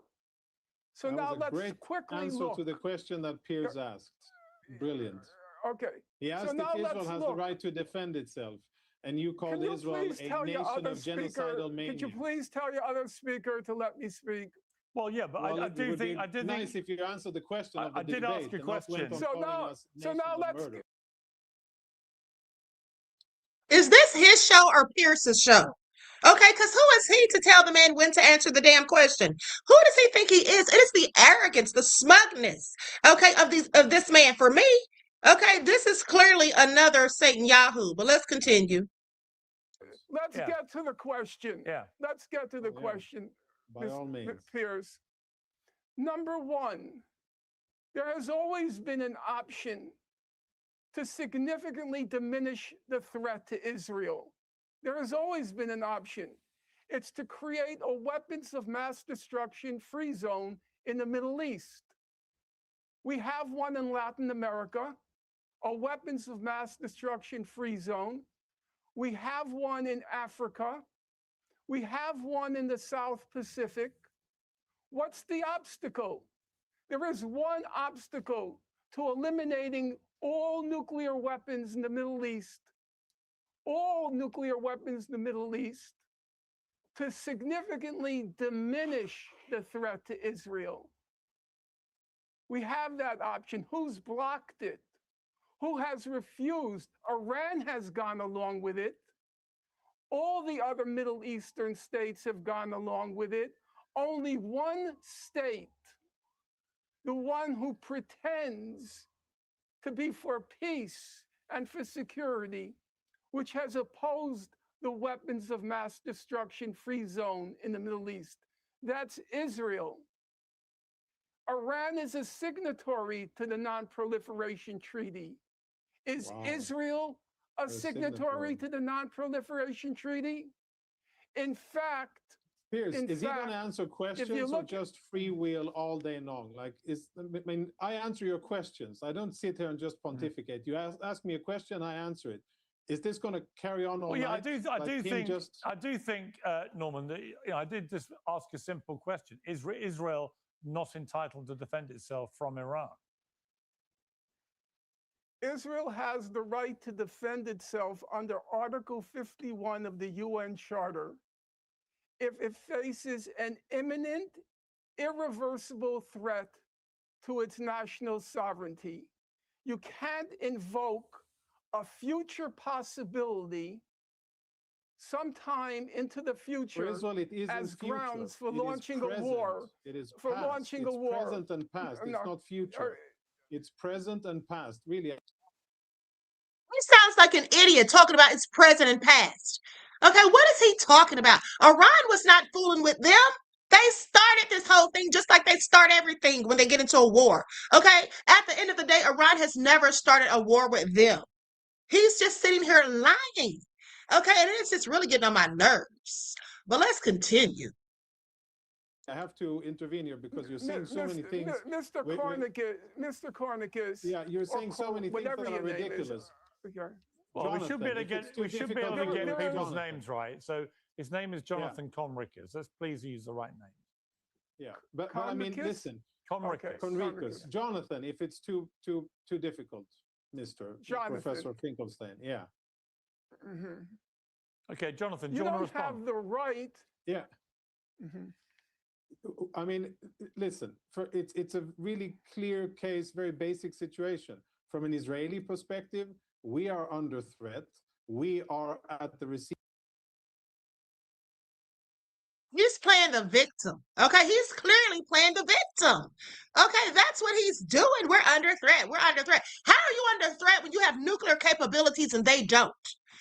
So that now was a let's great quickly answer look. to the question that Piers asked. Brilliant. Okay. He asked now if Israel let's has look. the right to defend itself, and you called Can you Israel please a tell your nation other of speaker, genocidal mania. could you please tell your other speaker to let me speak? Well, yeah, but Well, I it do would think be nice if you answered the question of the I did debate. ask a and not went question. on So calling now- us so nations now of let's- murder. Is this his show or Pierce's show? Okay, because who is he to tell the man when to answer the damn question? Who does he think he is? It is the arrogance, the smugness, okay, of this man. For me, okay, this is clearly another Satan Yahoo. But let's continue. Let's get to the question. Yeah. Let's get to the yeah. question, By all means. Piers. Number one, there has always been an option to significantly diminish the threat to Israel. There has always been an option. It's to create a weapons of mass destruction free zone in the Middle East. We have one in Latin America, a weapons of mass destruction free zone. We have one in Africa. We have one in the South Pacific. What's the obstacle? There is one obstacle to eliminating all nuclear weapons in the Middle East, all nuclear weapons in the Middle East, to significantly diminish the threat to Israel. We have that option. Who's blocked it? Who has refused? Iran has gone along with it. All the other Middle Eastern states have gone along with it. Only one state, the one who pretends to be for peace and for security, which has opposed the weapons of mass destruction free zone in the Middle East. That's Israel. Iran is a signatory to the Non-Proliferation Treaty. Is Israel a signatory to the Non-Proliferation Treaty? In fact, Piers, is he going to answer questions or just freewheel all day long? Like, I answer your questions. I don't sit here and just pontificate. You ask me a question, I answer it. is this going to carry on all Well, yeah, night? I do think, Norman, that I did just ask a simple question: Is Israel not entitled to defend itself from Iran? Israel has the right to defend itself under Article 51 of the UN Charter if it faces an imminent, irreversible threat to its national sovereignty. You can't invoke a future possibility sometime into the future For Israel, it is as future. grounds for It is launching a present. war. It is For past. launching It's a war. present and past. It's No, not future. It's present and past. Really. He sounds like an idiot talking about its present and past. Okay, what is he talking about? Iran was not fooling with them. They started this whole thing just like they start everything when they get into a war. Okay, at the end of the day, Iran has never started a war with them. He's just sitting here lying. Okay, and it's just really getting on my nerves. But let's continue. I have to intervene here because you're saying so many things. Mr. Cornicus. Yeah, you're saying so many things that are ridiculous. Okay. Well, Jonathan, we should be able to get people's names right. So his name is Jonathan Conricus. Let's please use the right name. Yeah, but I mean, listen, Conricus. Jonathan, if it's too difficult, Professor Finkelstein. Yeah. Mm-hmm. Okay, Jonathan, you do you want to don't respond? have the right. Yeah. Mm-hmm. I mean, listen, it's a really clear case, very basic situation. From an Israeli perspective, we are under threat. We are at the receiving. He's playing the victim. Okay, he's clearly playing the victim. Okay, that's what he's doing. We're under threat. We're under threat. How are you under threat when you have nuclear capabilities and they don't?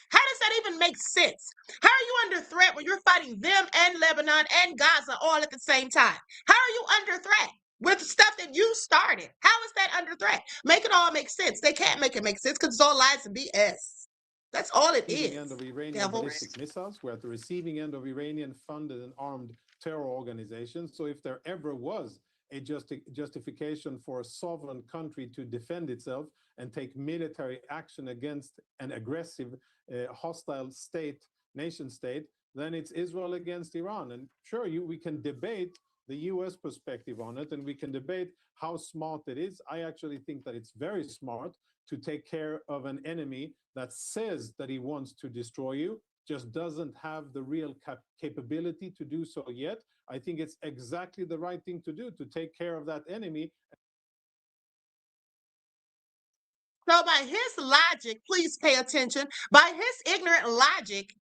How does that even make sense? How are you under threat when you're fighting them and Lebanon and Gaza all at the same time? How are you under threat with stuff that you started? How is that under threat? Make it all make sense. They can't make it make sense because it's all lies and BS. That's all it is. End of Iranian ballistic missiles. We're at the receiving end of Iranian funded and armed terror organizations. So if there ever was a justification for a sovereign country to defend itself and take military action against an aggressive, hostile nation state, then it's Israel against Iran. And sure, we can debate the US perspective on it, and we can debate how smart it is. I actually think that it's very smart to take care of an enemy that says that he wants to destroy you, just doesn't have the real capability to do so yet. I think it's exactly the right thing to do, to take care of that enemy. So by his logic, please pay attention, by his ignorant logic,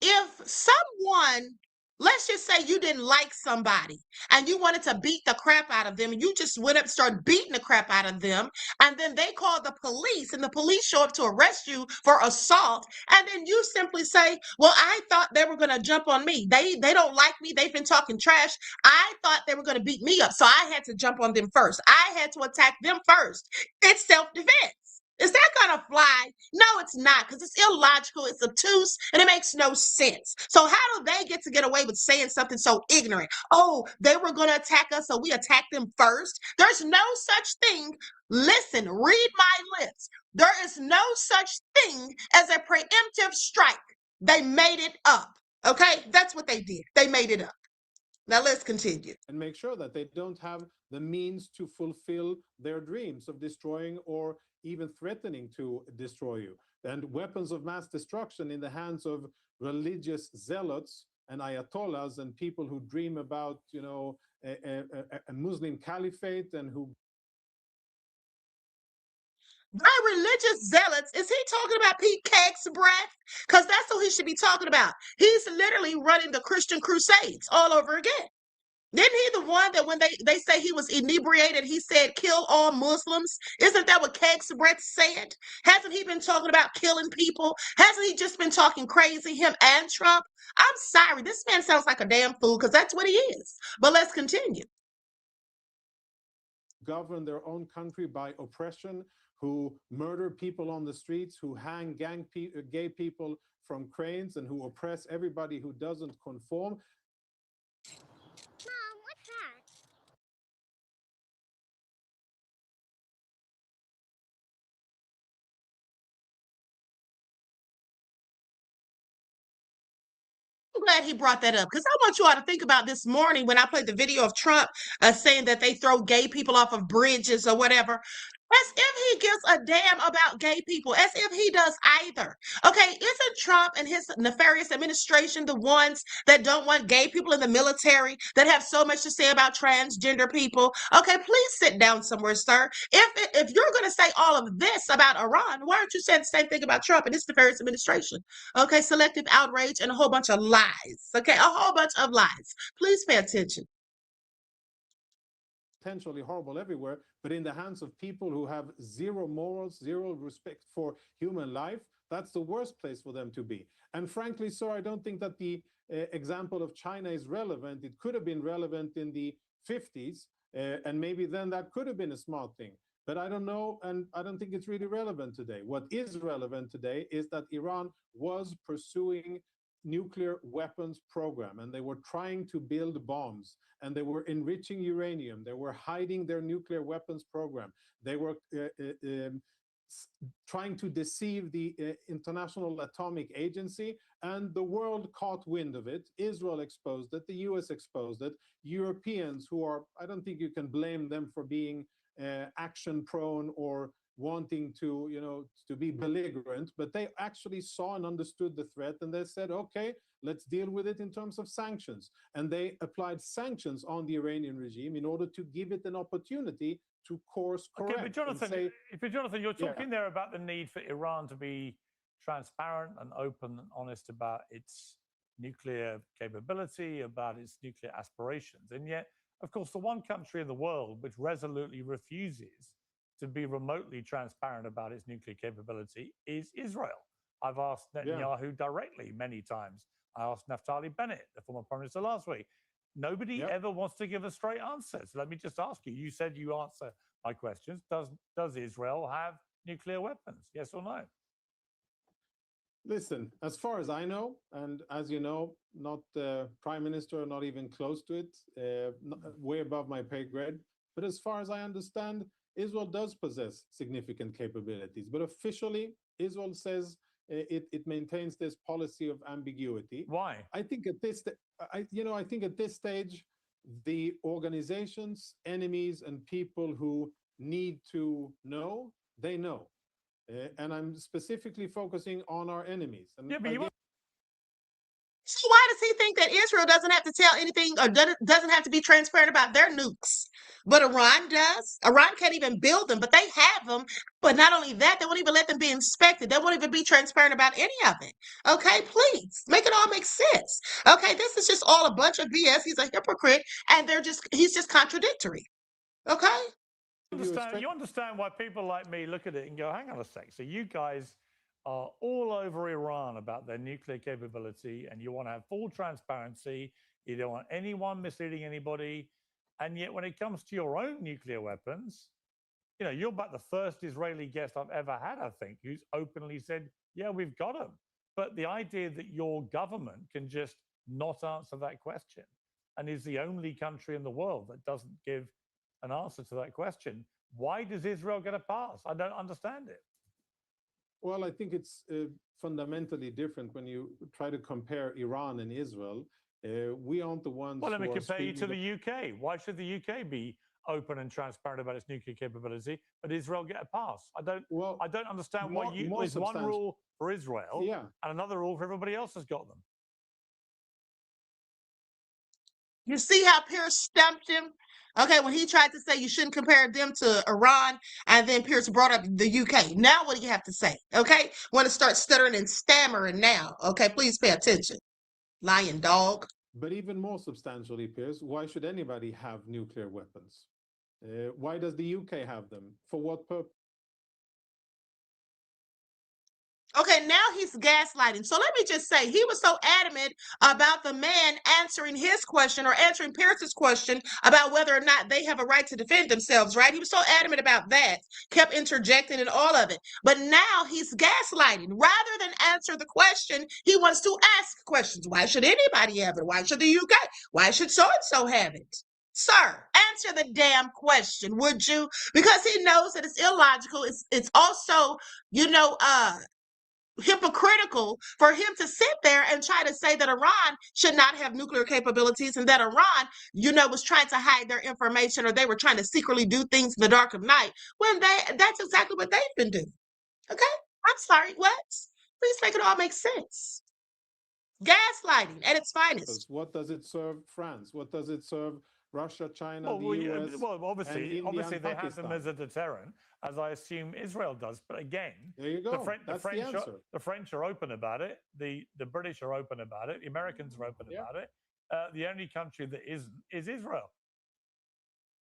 if someone, let's just say you didn't like somebody and you wanted to beat the crap out of them, and you just went up and started beating the crap out of them, and then they call the police and the police show up to arrest you for assault, and then you simply say, well, I thought they were going to jump on me. They don't like me. They've been talking trash. I thought they were going to beat me up, so I had to jump on them first. I had to attack them first. It's self-defense. Is that going to fly? No, it's not, because it's illogical, it's obtuse, and it makes no sense. So how do they get away with saying something so ignorant? Oh, they were going to attack us, so we attacked them first? There's no such thing. Listen, read my lips. There is no such thing as a preemptive strike. They made it up, okay? That's what they did. They made it up. Now let's continue. And make sure that they don't have the means to fulfill their dreams of destroying or even threatening to destroy you. And weapons of mass destruction in the hands of religious zealots and ayatollahs and people who dream about, a Muslim caliphate and who. By religious zealots, is he talking about Pete Cake's breath? Because that's who he should be talking about. He's literally running the Christian Crusades all over again. Isn't he the one that when they say he was inebriated, he said, kill all Muslims? Isn't that what Cake's breath said? Hasn't he been talking about killing people? Hasn't he just been talking crazy, him and Trump? I'm sorry, this man sounds like a damn fool because that's what he is. But let's continue. Govern their own country by oppression, who murder people on the streets, who hang gay people from cranes, and who oppress everybody who doesn't conform. glad he brought that up because I want you all to think about this morning when I played the video of Trump saying that they throw gay people off of bridges or whatever. As if he gives a damn about gay people, as if he does either. Okay, isn't Trump and his nefarious administration the ones that don't want gay people in the military, that have so much to say about transgender people? Okay, please sit down somewhere, sir. If you're going to say all of this about Iran, why aren't you saying the same thing about Trump and his nefarious administration? Okay, selective outrage and a whole bunch of lies. Okay, a whole bunch of lies. Please pay attention. Potentially horrible everywhere, but in the hands of people who have zero morals, zero respect for human life, that's the worst place for them to be. And frankly, sir, I don't think that the example of China is relevant. It could have been relevant in the 50s, and maybe then that could have been a smart thing. But I don't know, and I don't think it's really relevant today. What is relevant today is that Iran was pursuing nuclear weapons program, and they were trying to build bombs, and they were enriching uranium. They were hiding their nuclear weapons program. They were trying to deceive the International Atomic Agency, and the world caught wind of it. Israel exposed it. The US exposed it. Europeans, who are, I don't think you can blame them for being action prone or wanting to, to be belligerent, but they actually saw and understood the threat, and they said, okay, let's deal with it in terms of sanctions. And they applied sanctions on the Iranian regime in order to give it an opportunity to course correct. Okay, but Jonathan, you're talking there about the need for Iran to be transparent and open and honest about its nuclear capability, about its nuclear aspirations. And yet, of course, the one country in the world which resolutely refuses to be remotely transparent about its nuclear capability is Israel. I've asked Netanyahu directly many times. I asked Naftali Bennett, the former prime minister, last week. Nobody ever wants to give a straight answer. So let me just ask you. You said you answer my questions. Does Israel have nuclear weapons? Yes or no? Listen, as far as I know, and as you know, not the prime minister, not even close to it, way above my pay grade. But as far as I understand, Israel does possess significant capabilities, but officially, Israel says it maintains this policy of ambiguity. Why? I think at this, I think at this stage, the organizations, enemies, and people who need to know, they know. And I'm specifically focusing on our enemies. And yeah, but so why does he think that Israel doesn't have to tell anything or doesn't have to be transparent about their nukes? But Iran does. Iran can't even build them, but they have them. But not only that, they won't even let them be inspected. They won't even be transparent about any of it. Okay, please make it all make sense. Okay, this is just all a bunch of BS. He's a hypocrite, and he's just contradictory. Okay. You understand why people like me look at it and go, hang on a sec. So you guys are all over Iran about their nuclear capability, and you want to have full transparency. You don't want anyone misleading anybody. And yet when it comes to your own nuclear weapons, you're about the first Israeli guest I've ever had, I think, who's openly said, yeah, we've got them. But the idea that your government can just not answer that question and is the only country in the world that doesn't give an answer to that question, why does Israel get a pass? I don't understand it. Well, I think it's fundamentally different when you try to compare Iran and Israel. We aren't the ones. Well, let me compare you to the UK. Why should the UK be open and transparent about its nuclear capability, but Israel get a pass? I don't understand why there's one rule for Israel and another rule for everybody else has got them. You see how Piers stumped him? Okay, when he tried to say you shouldn't compare them to Iran, and then Piers brought up the UK. Now what do you have to say? Okay? Want to start stuttering and stammering now. Okay, please pay attention. Lying dog. But even more substantially, Piers, why should anybody have nuclear weapons? Why does the UK have them? For what purpose? Okay, now he's gaslighting. So let me just say, he was so adamant about the man answering his question or answering Pierce's question about whether or not they have a right to defend themselves, right? He was so adamant about that, kept interjecting in all of it. But now he's gaslighting. Rather than answer the question, he wants to ask questions. Why should anybody have it? Why should the UK? Why should so-and-so have it? Sir, answer the damn question, would you? Because he knows that it's illogical. It's also, hypocritical for him to sit there and try to say that Iran should not have nuclear capabilities and that Iran, was trying to hide their information or they were trying to secretly do things in the dark of night when that's exactly what they've been doing. Okay? I'm sorry, what? Please make it all make sense. Gaslighting at its finest. What does it serve France? What does it serve Russia, China, the US? Well, obviously they have them Pakistan? as a deterrent, as I assume Israel does. But again, there you go. The French are open about it. The British are open about it. The Americans are open about it. The only country that isn't is Israel.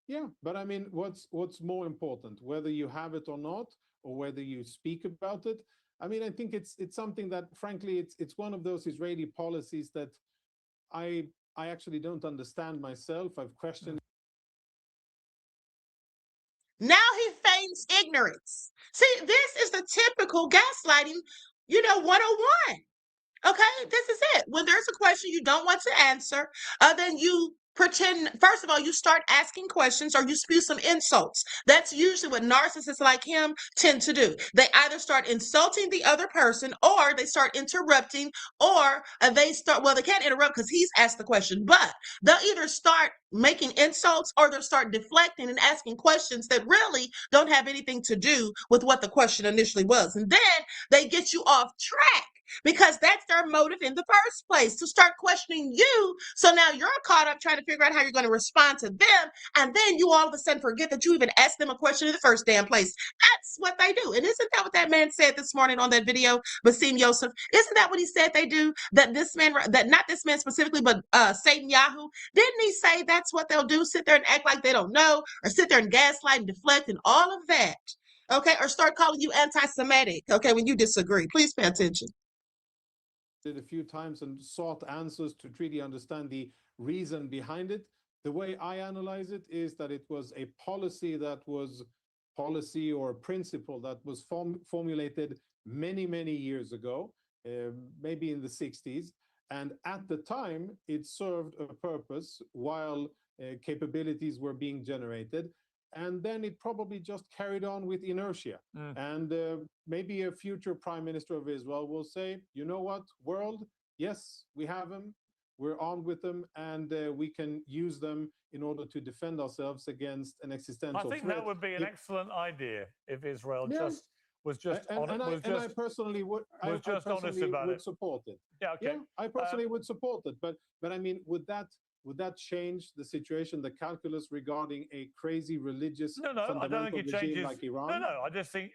Yeah, but I mean, what's more important, whether you have it or not, or whether you speak about it? I mean, I think it's something that, frankly, it's one of those Israeli policies that I actually don't understand myself. I've questioned. Now he feigns ignorance. See, this is the typical gaslighting, 101. Okay, this is it. When there's a question you don't want to answer, then you pretend, first of all, you start asking questions or you spew some insults. That's usually what narcissists like him tend to do. They either start insulting the other person or they start interrupting or they can't interrupt because he's asked the question, but they'll either start making insults or they'll start deflecting and asking questions that really don't have anything to do with what the question initially was. And then they get you off track because that's their motive in the first place, to start questioning you. So now you're caught up trying to figure out how you're going to respond to them. And then you all of a sudden forget that you even asked them a question in the first damn place. That's what they do. And isn't that what that man said this morning on that video, Basim Yosef? Isn't that what he said they do? That not this man specifically, but Netanyahu, didn't he say that's what they'll do? Sit there and act like they don't know, or sit there and gaslight and deflect and all of that. Okay, or start calling you anti-Semitic, okay, when you disagree. Please pay attention. A few times and sought answers to really understand the reason behind it. The way I analyze it is that it was a policy or principle that was formulated many years ago, maybe in the 60s. And at the time, it served a purpose while capabilities were being generated. And then it probably just carried on with inertia. And maybe a future prime minister of Israel will say, you know what, world, yes, we have them, we're armed with them, and we can use them in order to defend ourselves against an existential threat. I think that would be an excellent idea if Israel was just honest. I personally would support it. Yeah, okay. Yeah, I personally would support it. But I mean, would that change the situation, the calculus regarding a crazy religious fundamental regime like Iran? No, I just think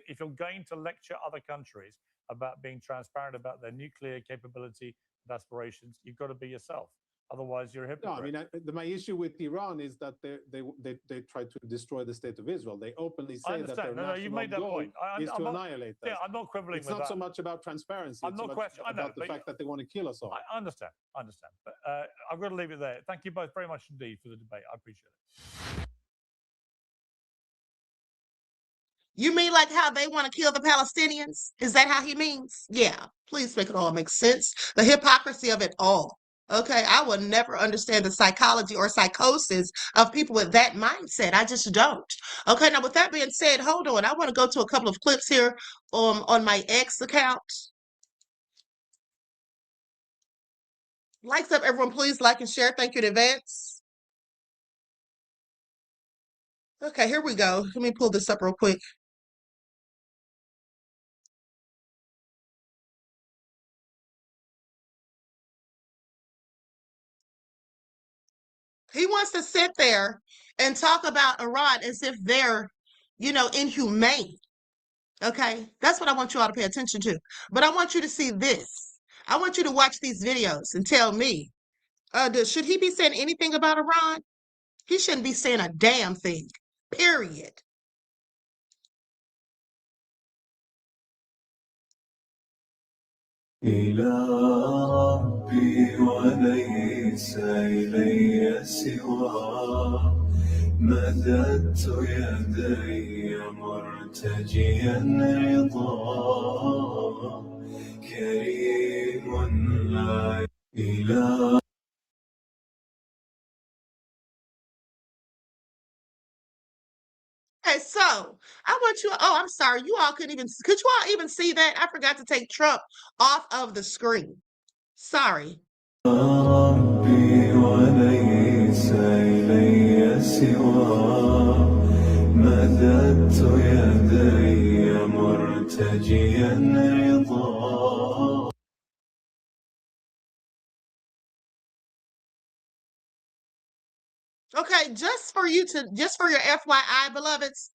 if you're going to lecture other countries about being transparent about their nuclear capability and aspirations, you've got to be yourself. Otherwise, you're a hypocrite. No, I mean, my issue with Iran is that they try to destroy the state of Israel. They openly say that their national goal is to annihilate us. Yeah, I'm not quibbling with that. It's not so much about transparency. I'm not questioning about the fact that they want to kill us all. I understand. But I've got to leave it there. Thank you both very much indeed for the debate. I appreciate it. You mean like how they want to kill the Palestinians? Is that how he means? Yeah, please make it all make sense. The hypocrisy of it all. Okay, I will never understand the psychology or psychosis of people with that mindset. I just don't. Okay, now with that being said, hold on. I want to go to a couple of clips here on my X account. Likes up, everyone. Please like and share. Thank you in advance. Okay, here we go. Let me pull this up real quick. He wants to sit there and talk about Iran as if they're, inhumane. Okay, that's what I want you all to pay attention to. But I want you to see this. I want you to watch these videos and tell me, should he be saying anything about Iran? He shouldn't be saying a damn thing, period. إلى ربي وليس إلي سوى مددت يدي مرتجيا رضا كريم لا إله. Okay, so I want you, oh, I'm sorry, you all couldn't even, could you all even see that? I forgot to take Trump off of the screen. Sorry. ربي وليس إلي سوى مددت يدي مرتجيا رضا. Okay, just for your FYI, beloveds,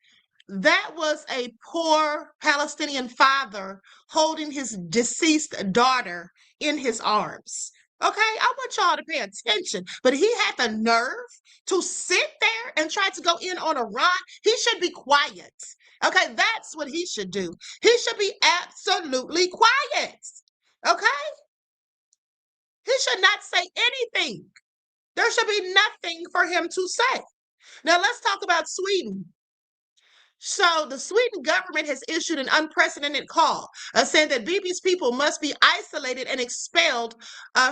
that was a poor Palestinian father holding his deceased daughter in his arms. Okay, I want y'all to pay attention. But he had the nerve to sit there and try to go in on Iran. He should be quiet. Okay, that's what he should do. He should be absolutely quiet. Okay? He should not say anything. There should be nothing for him to say. Now let's talk about Sweden. So the Sweden government has issued an unprecedented call saying that Bibi's people must be isolated and expelled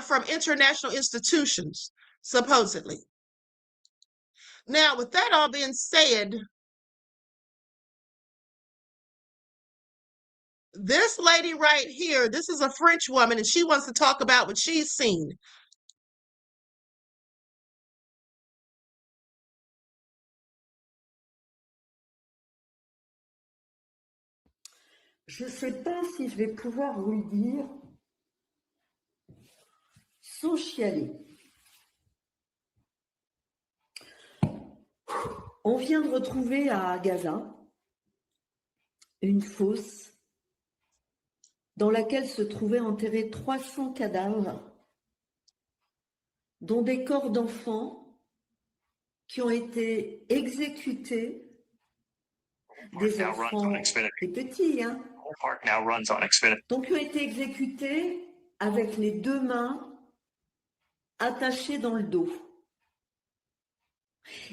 from international institutions, supposedly. Now, with that all being said, this lady right here, this is a French woman, and she wants to talk about what she's seen. Je ne sais pas si je vais pouvoir vous le dire sans chialer. On vient de retrouver à Gaza une fosse dans laquelle se trouvaient enterrés 300 cadavres, dont des corps d'enfants qui ont été exécutés, des enfants des petits, hein, donc qui ont été exécutés avec les 2 mains attachées dans le dos.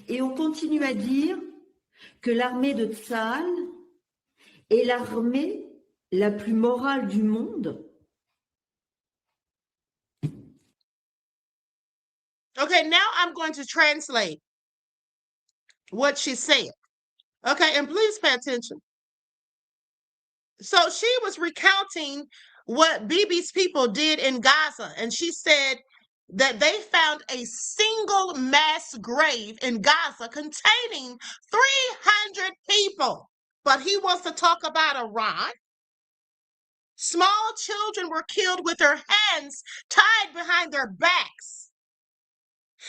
Et on continue à dire que l'armée de Tsahal est l'armée la plus morale du monde. Okay, now I'm going to translate what she said. Okay, and please pay attention. So she was recounting what Bibi's people did in Gaza, and she said that they found a single mass grave in Gaza containing 300 people. But he wants to talk about Iran. Small children were killed with their hands tied behind their backs.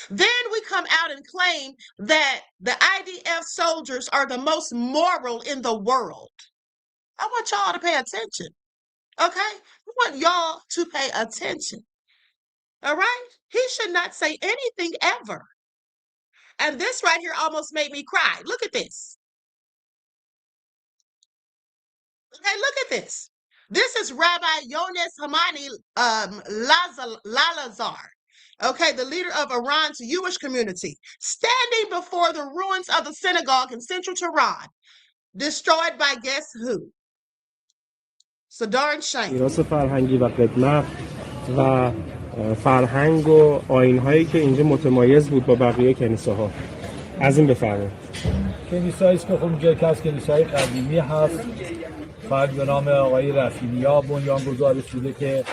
Then we come out and claim that the IDF soldiers are the most moral in the world. I want y'all to pay attention. Okay? I want y'all to pay attention. All right? He should not say anything ever. And this right here almost made me cry. Look at this. Okay, look at this. This is Rabbi Yones Hamani Lalazar, okay, the leader of Iran's Jewish community, standing before the ruins of the synagogue in central Tehran, destroyed by guess who? So darn shame. میراث فرهنگی و قدمت و فرهنگ و آیین‌هایی که اینجا متمایز بود با بقیه کنیسه‌ها. از این بفرمایید. کنیسه‌ای است که خب اینجا که از کنیسه‌های قدیمی هست. فرد به نام آقای رفینیا بنیانگذار شده که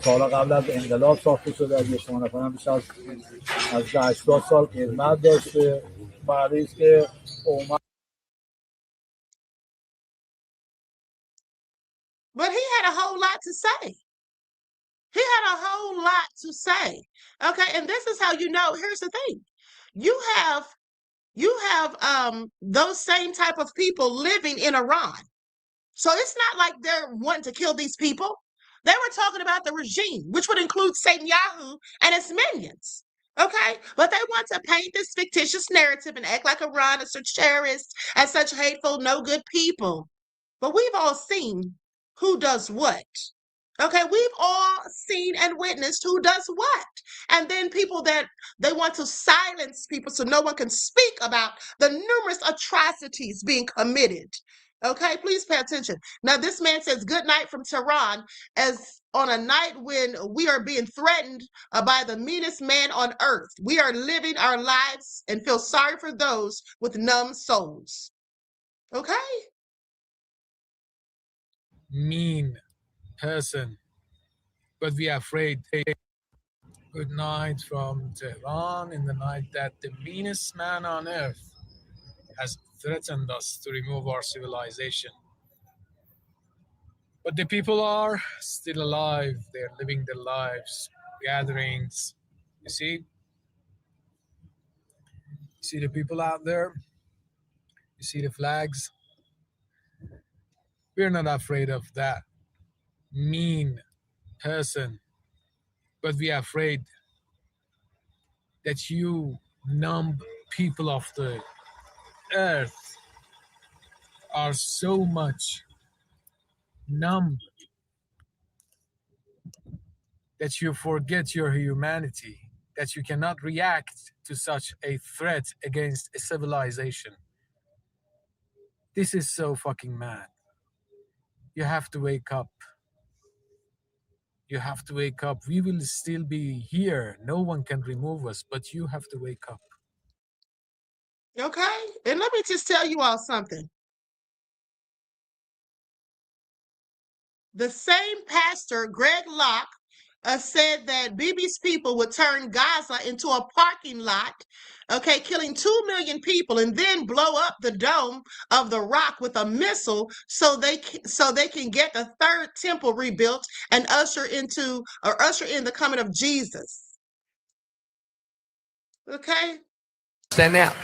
سالا قبل از انقلاب ساخته شده. اگه اشتباه نکنم بیش از 80 سال قدمت داشته. بعدی است که اومد. But he had a whole lot to say. He had a whole lot to say. Okay, and this is how you know, here's the thing. You have those same type of people living in Iran. So it's not like they're wanting to kill these people. They were talking about the regime, which would include Netanyahu and his minions. Okay, but they want to paint this fictitious narrative and act like Iran is such terrorists and such hateful, no good people. But we've all seen who does what. Okay, we've all seen and witnessed who does what. And then people that they want to silence people so no one can speak about the numerous atrocities being committed. Okay, please pay attention. Now, this man says good night from Tehran as on a night when we are being threatened by the meanest man on earth. We are living our lives and feel sorry for those with numb souls. Okay? Mean person, but we are afraid. Good night from Tehran in the night that the meanest man on earth has threatened us to remove our civilization. But the people are still alive. They're living their lives, gatherings. You see the people out there? You see the flags? We're not afraid of that mean person, but we are afraid that you numb people of the earth are so much numb that you forget your humanity, that you cannot react to such a threat against a civilization. This is so fucking mad. You have to wake up. You have to wake up. We will still be here. No one can remove us, but you have to wake up. Okay? And let me just tell you all something. The same pastor, Greg Locke, said that Bibi's people would turn Gaza into a parking lot, okay, killing 2 million people, and then blow up the dome of the rock with a missile so they can get the third temple rebuilt and usher in the coming of Jesus. Okay? Stand now.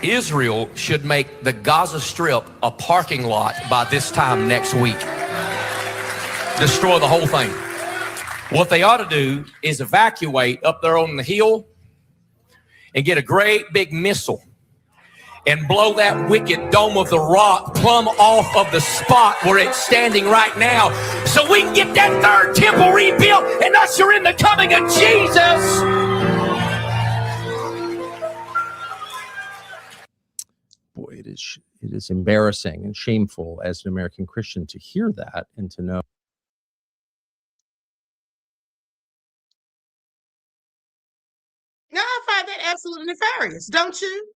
Israel should make the Gaza Strip a parking lot by this time next week. Destroy the whole thing. What they ought to do is evacuate up there on the hill and get a great big missile and blow that wicked dome of the rock plumb off of the spot where it's standing right now so we can get that third temple rebuilt and usher in the coming of Jesus. Boy, it is embarrassing and shameful as an American Christian to hear that and to know. Now, I find that absolutely nefarious, don't you?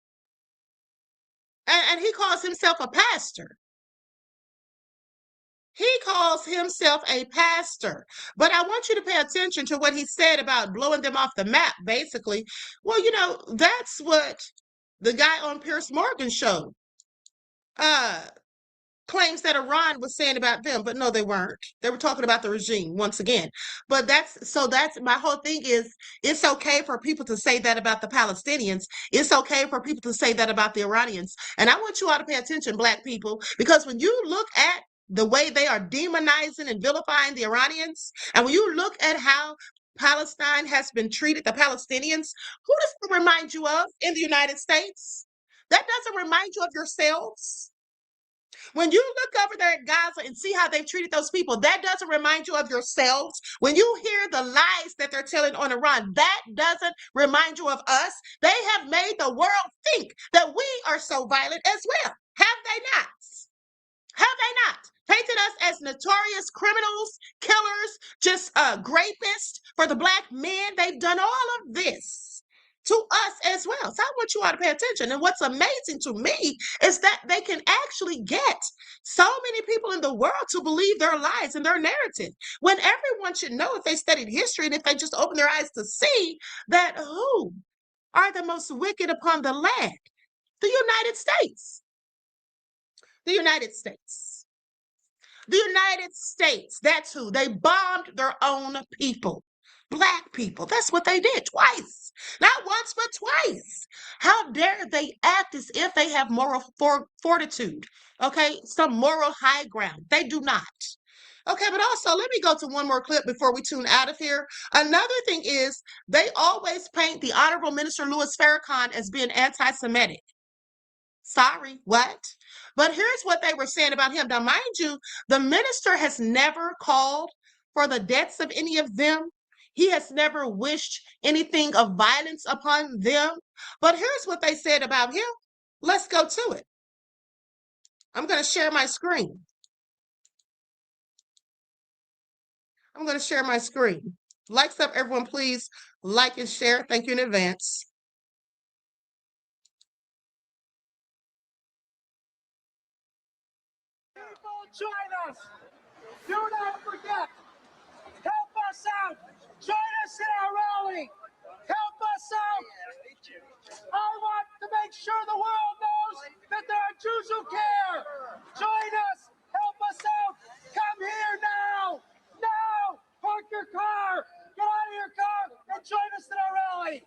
And he calls himself a pastor. He calls himself a pastor. But I want you to pay attention to what he said about blowing them off the map, basically. Well, you know, that's what the guy on Piers Morgan show claims that Iran was saying about them, but no, they weren't. They were talking about the regime once again. But that's my whole thing is it's okay for people to say that about the Palestinians. It's okay for people to say that about the Iranians. And I want you all to pay attention, Black people, because when you look at the way they are demonizing and vilifying the Iranians, and when you look at how Palestine has been treated, the Palestinians, who does it remind you of in the United States? That doesn't remind you of yourselves. When you look over there at Gaza and see how they've treated those people, that doesn't remind you of yourselves. When you hear the lies that they're telling on Iran, that doesn't remind you of us. They have made the world think that we are so violent as well. Have they not? Have they not? Painted us as notorious criminals, killers, just rapists for the Black men. They've done all of this to us as well. So I want you all to pay attention. And what's amazing to me is that they can actually get so many people in the world to believe their lies and their narrative, when everyone should know, if they studied history and if they just open their eyes to see, that who are the most wicked upon the land? The United States. The United States. The United States. That's who. They bombed their own people. Black people. That's what they did twice. Not once, but twice. How dare they act as if they have moral fortitude? Okay, some moral high ground. They do not. Okay, but also let me go to one more clip before we tune out of here. Another thing is they always paint the Honorable Minister Louis Farrakhan as being anti-Semitic. Sorry, what? But here's what they were saying about him. Now, mind you, the minister has never called for the deaths of any of them. He has never wished anything of violence upon them. But here's what they said about him. Let's go to it. I'm going to share my screen. I'm going to share my screen. Likes up, everyone, please like and share. Thank you in advance. join us. Do not forget. Help us out. Join us in our rally. Help us out. I want to make sure the world knows that there are Jews who care. Join us. Help us out. Come here now. Now. Park your car. Get out of your car and join us in our rally.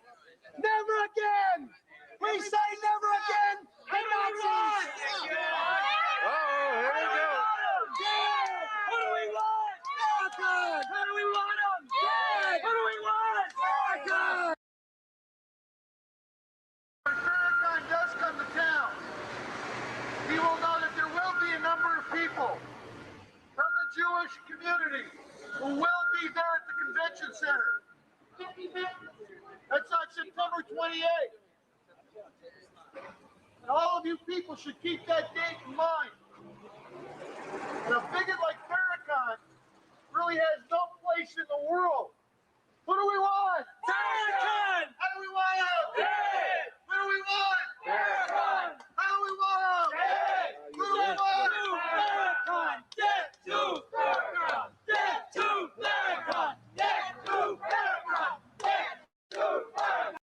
Never again. We say never again. The Nazis. Oh, here we go. Who do we want? Farrakhan. Who do we want him? Dead. Who do we want? Farrakhan. When Farrakhan does come to town, he will know that there will be a number of people from the Jewish community who will be there at the convention center. That's on September 28th. And all of you people should keep that date in mind. And a bigot like Farrakhan really has no place in the world. Who do we want? Farrakhan! How do we want him? Dead! Who do we want? Farrakhan! How do we want him? Dead! Who do we want? Farrakhan! Dead to Farrakhan! Dead to Farrakhan! Dead to Farrakhan! Dead to Farrakhan!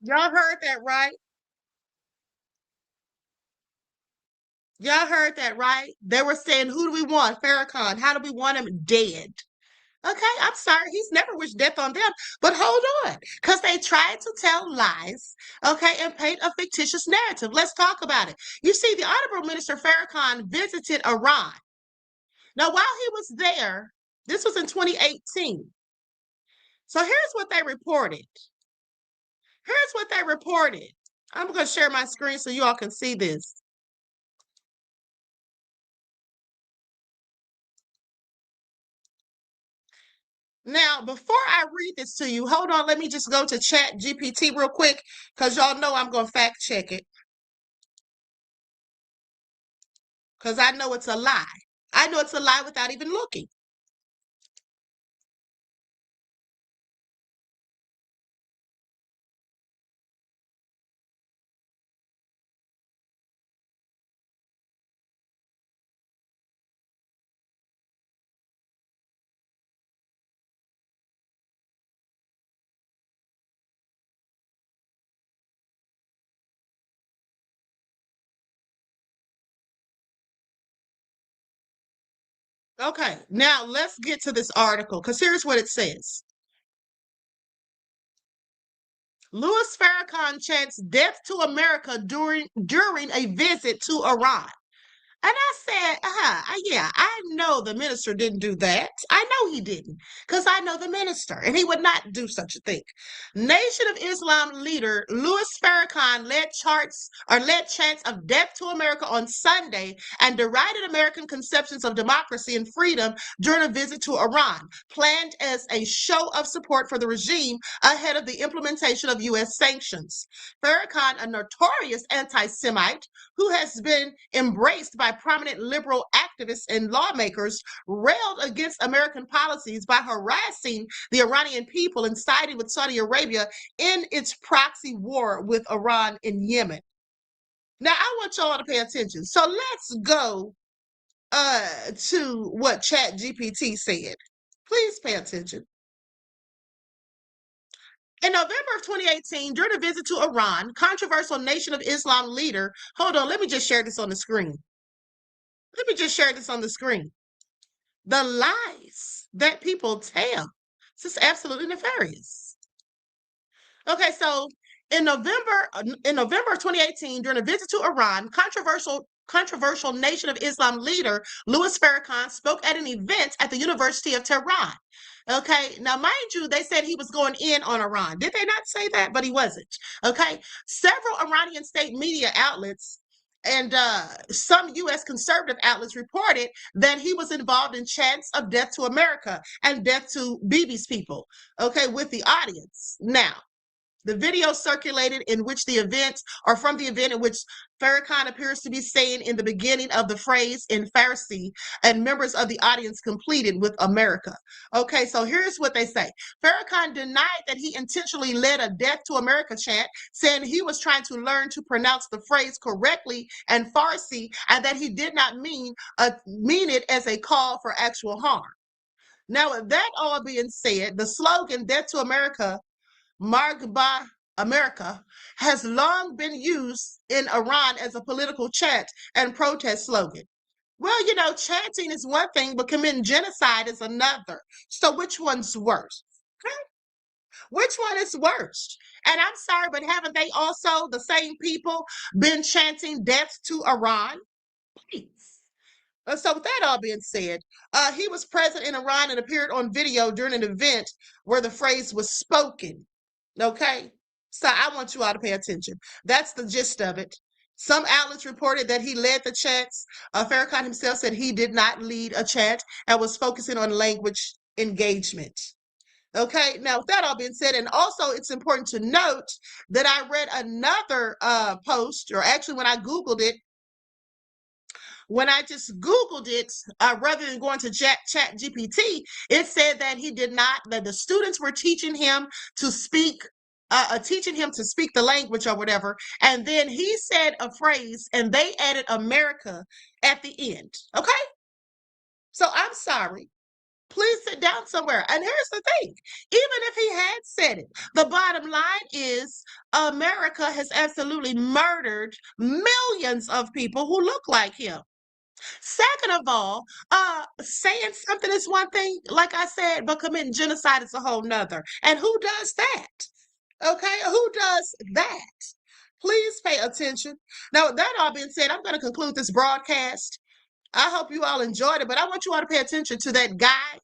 Y'all heard that right? Y'all heard that right? They were saying, who do we want? Farrakhan. How do we want him? Dead. Okay, I'm sorry. He's never wished death on them. But hold on, because they tried to tell lies, okay, and paint a fictitious narrative. Let's talk about it. You see, the Honorable Minister Farrakhan visited Iran. Now, while he was there, this was in 2018. So here's what they reported. Here's what they reported. I'm going to share my screen so you all can see this. Now, before I read this to you, hold on, let me just go to Chat GPT real quick, because y'all know I'm going to fact check it. Because I know it's a lie. I know it's a lie without even looking. Okay, now let's get to this article, because here's what it says. Louis Farrakhan chants death to America during a visit to Iran. And I said, yeah, I know the minister didn't do that. I know he didn't, because I know the minister, and he would not do such a thing. Nation of Islam leader Louis Farrakhan led chants of death to America on Sunday and derided American conceptions of democracy and freedom during a visit to Iran, planned as a show of support for the regime ahead of the implementation of U.S. sanctions. Farrakhan, a notorious anti-Semite who has been embraced by prominent liberal activists and lawmakers, railed against American policies by harassing the Iranian people and siding with Saudi Arabia in its proxy war with Iran in Yemen. Now, I want y'all to pay attention. So let's go to what Chat GPT said. Please pay attention. In November of 2018, during a visit to Iran, controversial Nation of Islam leader, hold on, let me just share this on the screen. Let me just share this on the screen. The lies that people tell. This is absolutely nefarious. Okay, so in November of 2018, during a visit to Iran, controversial Nation of Islam leader Louis Farrakhan spoke at an event at the University of Tehran. Okay, now mind you, they said he was going in on Iran. Did they not say that? But he wasn't. Okay, several Iranian state media outlets and some U.S. conservative outlets reported that he was involved in chants of death to America and death to Bibi's people, okay, with the audience. Now, The video circulated in which the event, or from the event in which Farrakhan appears to be saying in the beginning of the phrase in Farsi, and members of the audience completed with America. Okay, so here's what they say. Farrakhan denied that he intentionally led a Death to America chant, saying he was trying to learn to pronounce the phrase correctly and Farsi, and that he did not mean it as a call for actual harm. Now, with that all being said, the slogan Death to America, Margba America, has long been used in Iran as a political chant and protest slogan. Well, you know, chanting is one thing, but committing genocide is another. So which one's worse? Okay? Which one is worse? And I'm sorry, but haven't they also, the same people, been chanting death to Iran? Please. So with that all being said, he was present in Iran and appeared on video during an event where the phrase was spoken. Okay? So I want you all to pay attention. That's the gist of it. Some outlets reported that he led the chants. Farrakhan himself said he did not lead a chant and was focusing on language engagement. Okay, now with that all being said, and also it's important to note that I read another post, or actually when I Googled it, when I just Googled it, rather than going to Chat GPT, it said that he did not, that the students were teaching him to speak the language or whatever. And then he said a phrase and they added America at the end. Okay? So I'm sorry. Please sit down somewhere. And here's the thing. Even if he had said it, the bottom line is America has absolutely murdered millions of people who look like him. Second of all, saying something is one thing, like I said, but committing genocide is a whole nother. And who does that? Okay, who does that? Please pay attention. Now, with that all being said, I'm going to conclude this broadcast. I hope you all enjoyed it, but I want you all to pay attention to that guy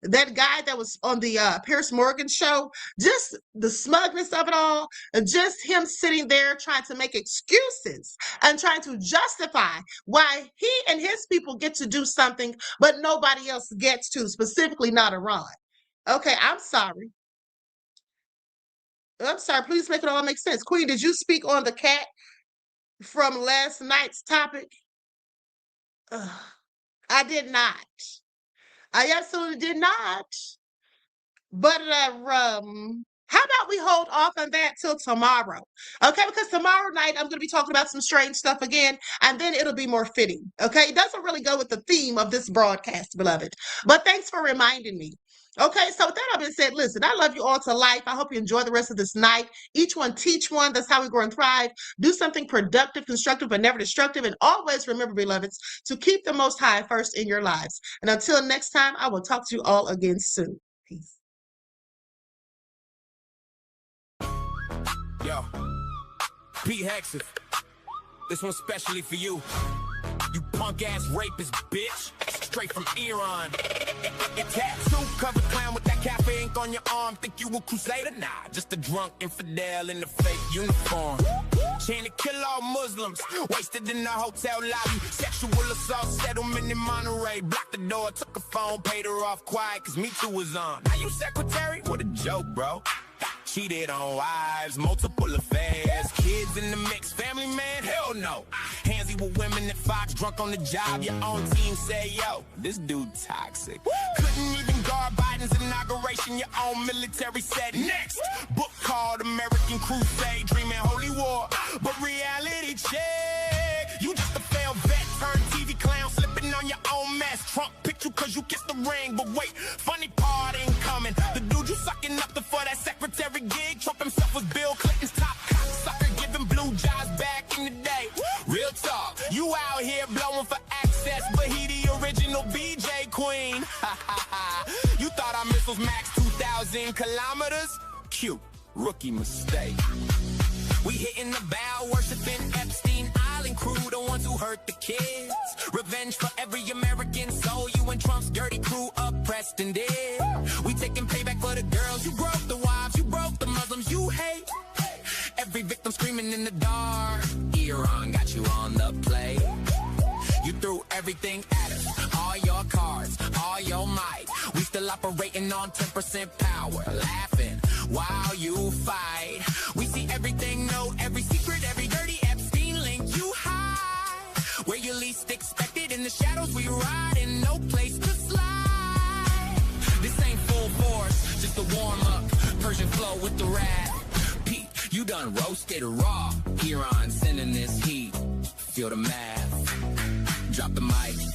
that was on the Piers Morgan show, just the smugness of it all, and just him sitting there trying to make excuses and trying to justify why he and his people get to do something, but nobody else gets to, specifically not Iran. Okay, I'm sorry. Please make it all make sense. Queen, did you speak on the cat from last night's topic? I did not. I absolutely did not. But how about we hold off on that till tomorrow? Okay, because tomorrow night I'm going to be talking about some strange stuff again, and then it'll be more fitting. Okay, it doesn't really go with the theme of this broadcast, beloved. But thanks for reminding me. Okay, so with that all being said, listen, I love you all to life. I hope you enjoy the rest of this night. Each one teach one. That's how we grow and thrive. Do something productive, constructive, but never destructive. And always remember, beloveds, to keep the Most High first in your lives. And until next time, I will talk to you all again soon. Peace. Yo, Pete Hexif, this one's specially for you. You punk-ass rapist, bitch. Straight from Iran. Your tattoo covered clown with that cafe ink on your arm. Think you a crusader? Nah, just a drunk infidel in a fake uniform. Chain to kill all Muslims. Wasted in the hotel lobby. Sexual assault settlement in Monterey. Blocked the door, took a phone, paid her off quiet, cause Me Too was on. Now you secretary? What a joke, bro. Cheated on wives, multiple affairs, kids in the mix, family man, hell no. Handsy with women at Fox, drunk on the job, your own team say, yo, this dude toxic. Couldn't even guard Biden's inauguration, your own military said next. Book called American Crusade, dreaming holy war, but reality check. You just a failed vet, turned TV clown, slipping on your own mess. Trump picked you cause you kissed the ring, but wait, funny part ain't coming. The dude you sucking up to for that secretary gig, Trump himself was Bill Clinton's top cocksucker, giving blue jobs back in the day. Real talk, you out here blowing for access, but he the original BJ queen. You thought our missiles max 2,000 kilometers? Cute, rookie mistake. We hitting the bow, worshiping Epstein Island crew, the ones who hurt the kids. Revenge for every American soul, you and Trump's dirty crew oppressed and dead. We taking payback for the girls, you broke the wives, you broke the Muslims you hate. Every victim screaming in the dark, Iran got you on the play. You threw everything at us, all your cards, all your might. We still operating on 10% power, laughing while you fight. Persian flow with the rap. Pete, you done roasted raw. Iran sending this heat. Feel the math. Drop the mic.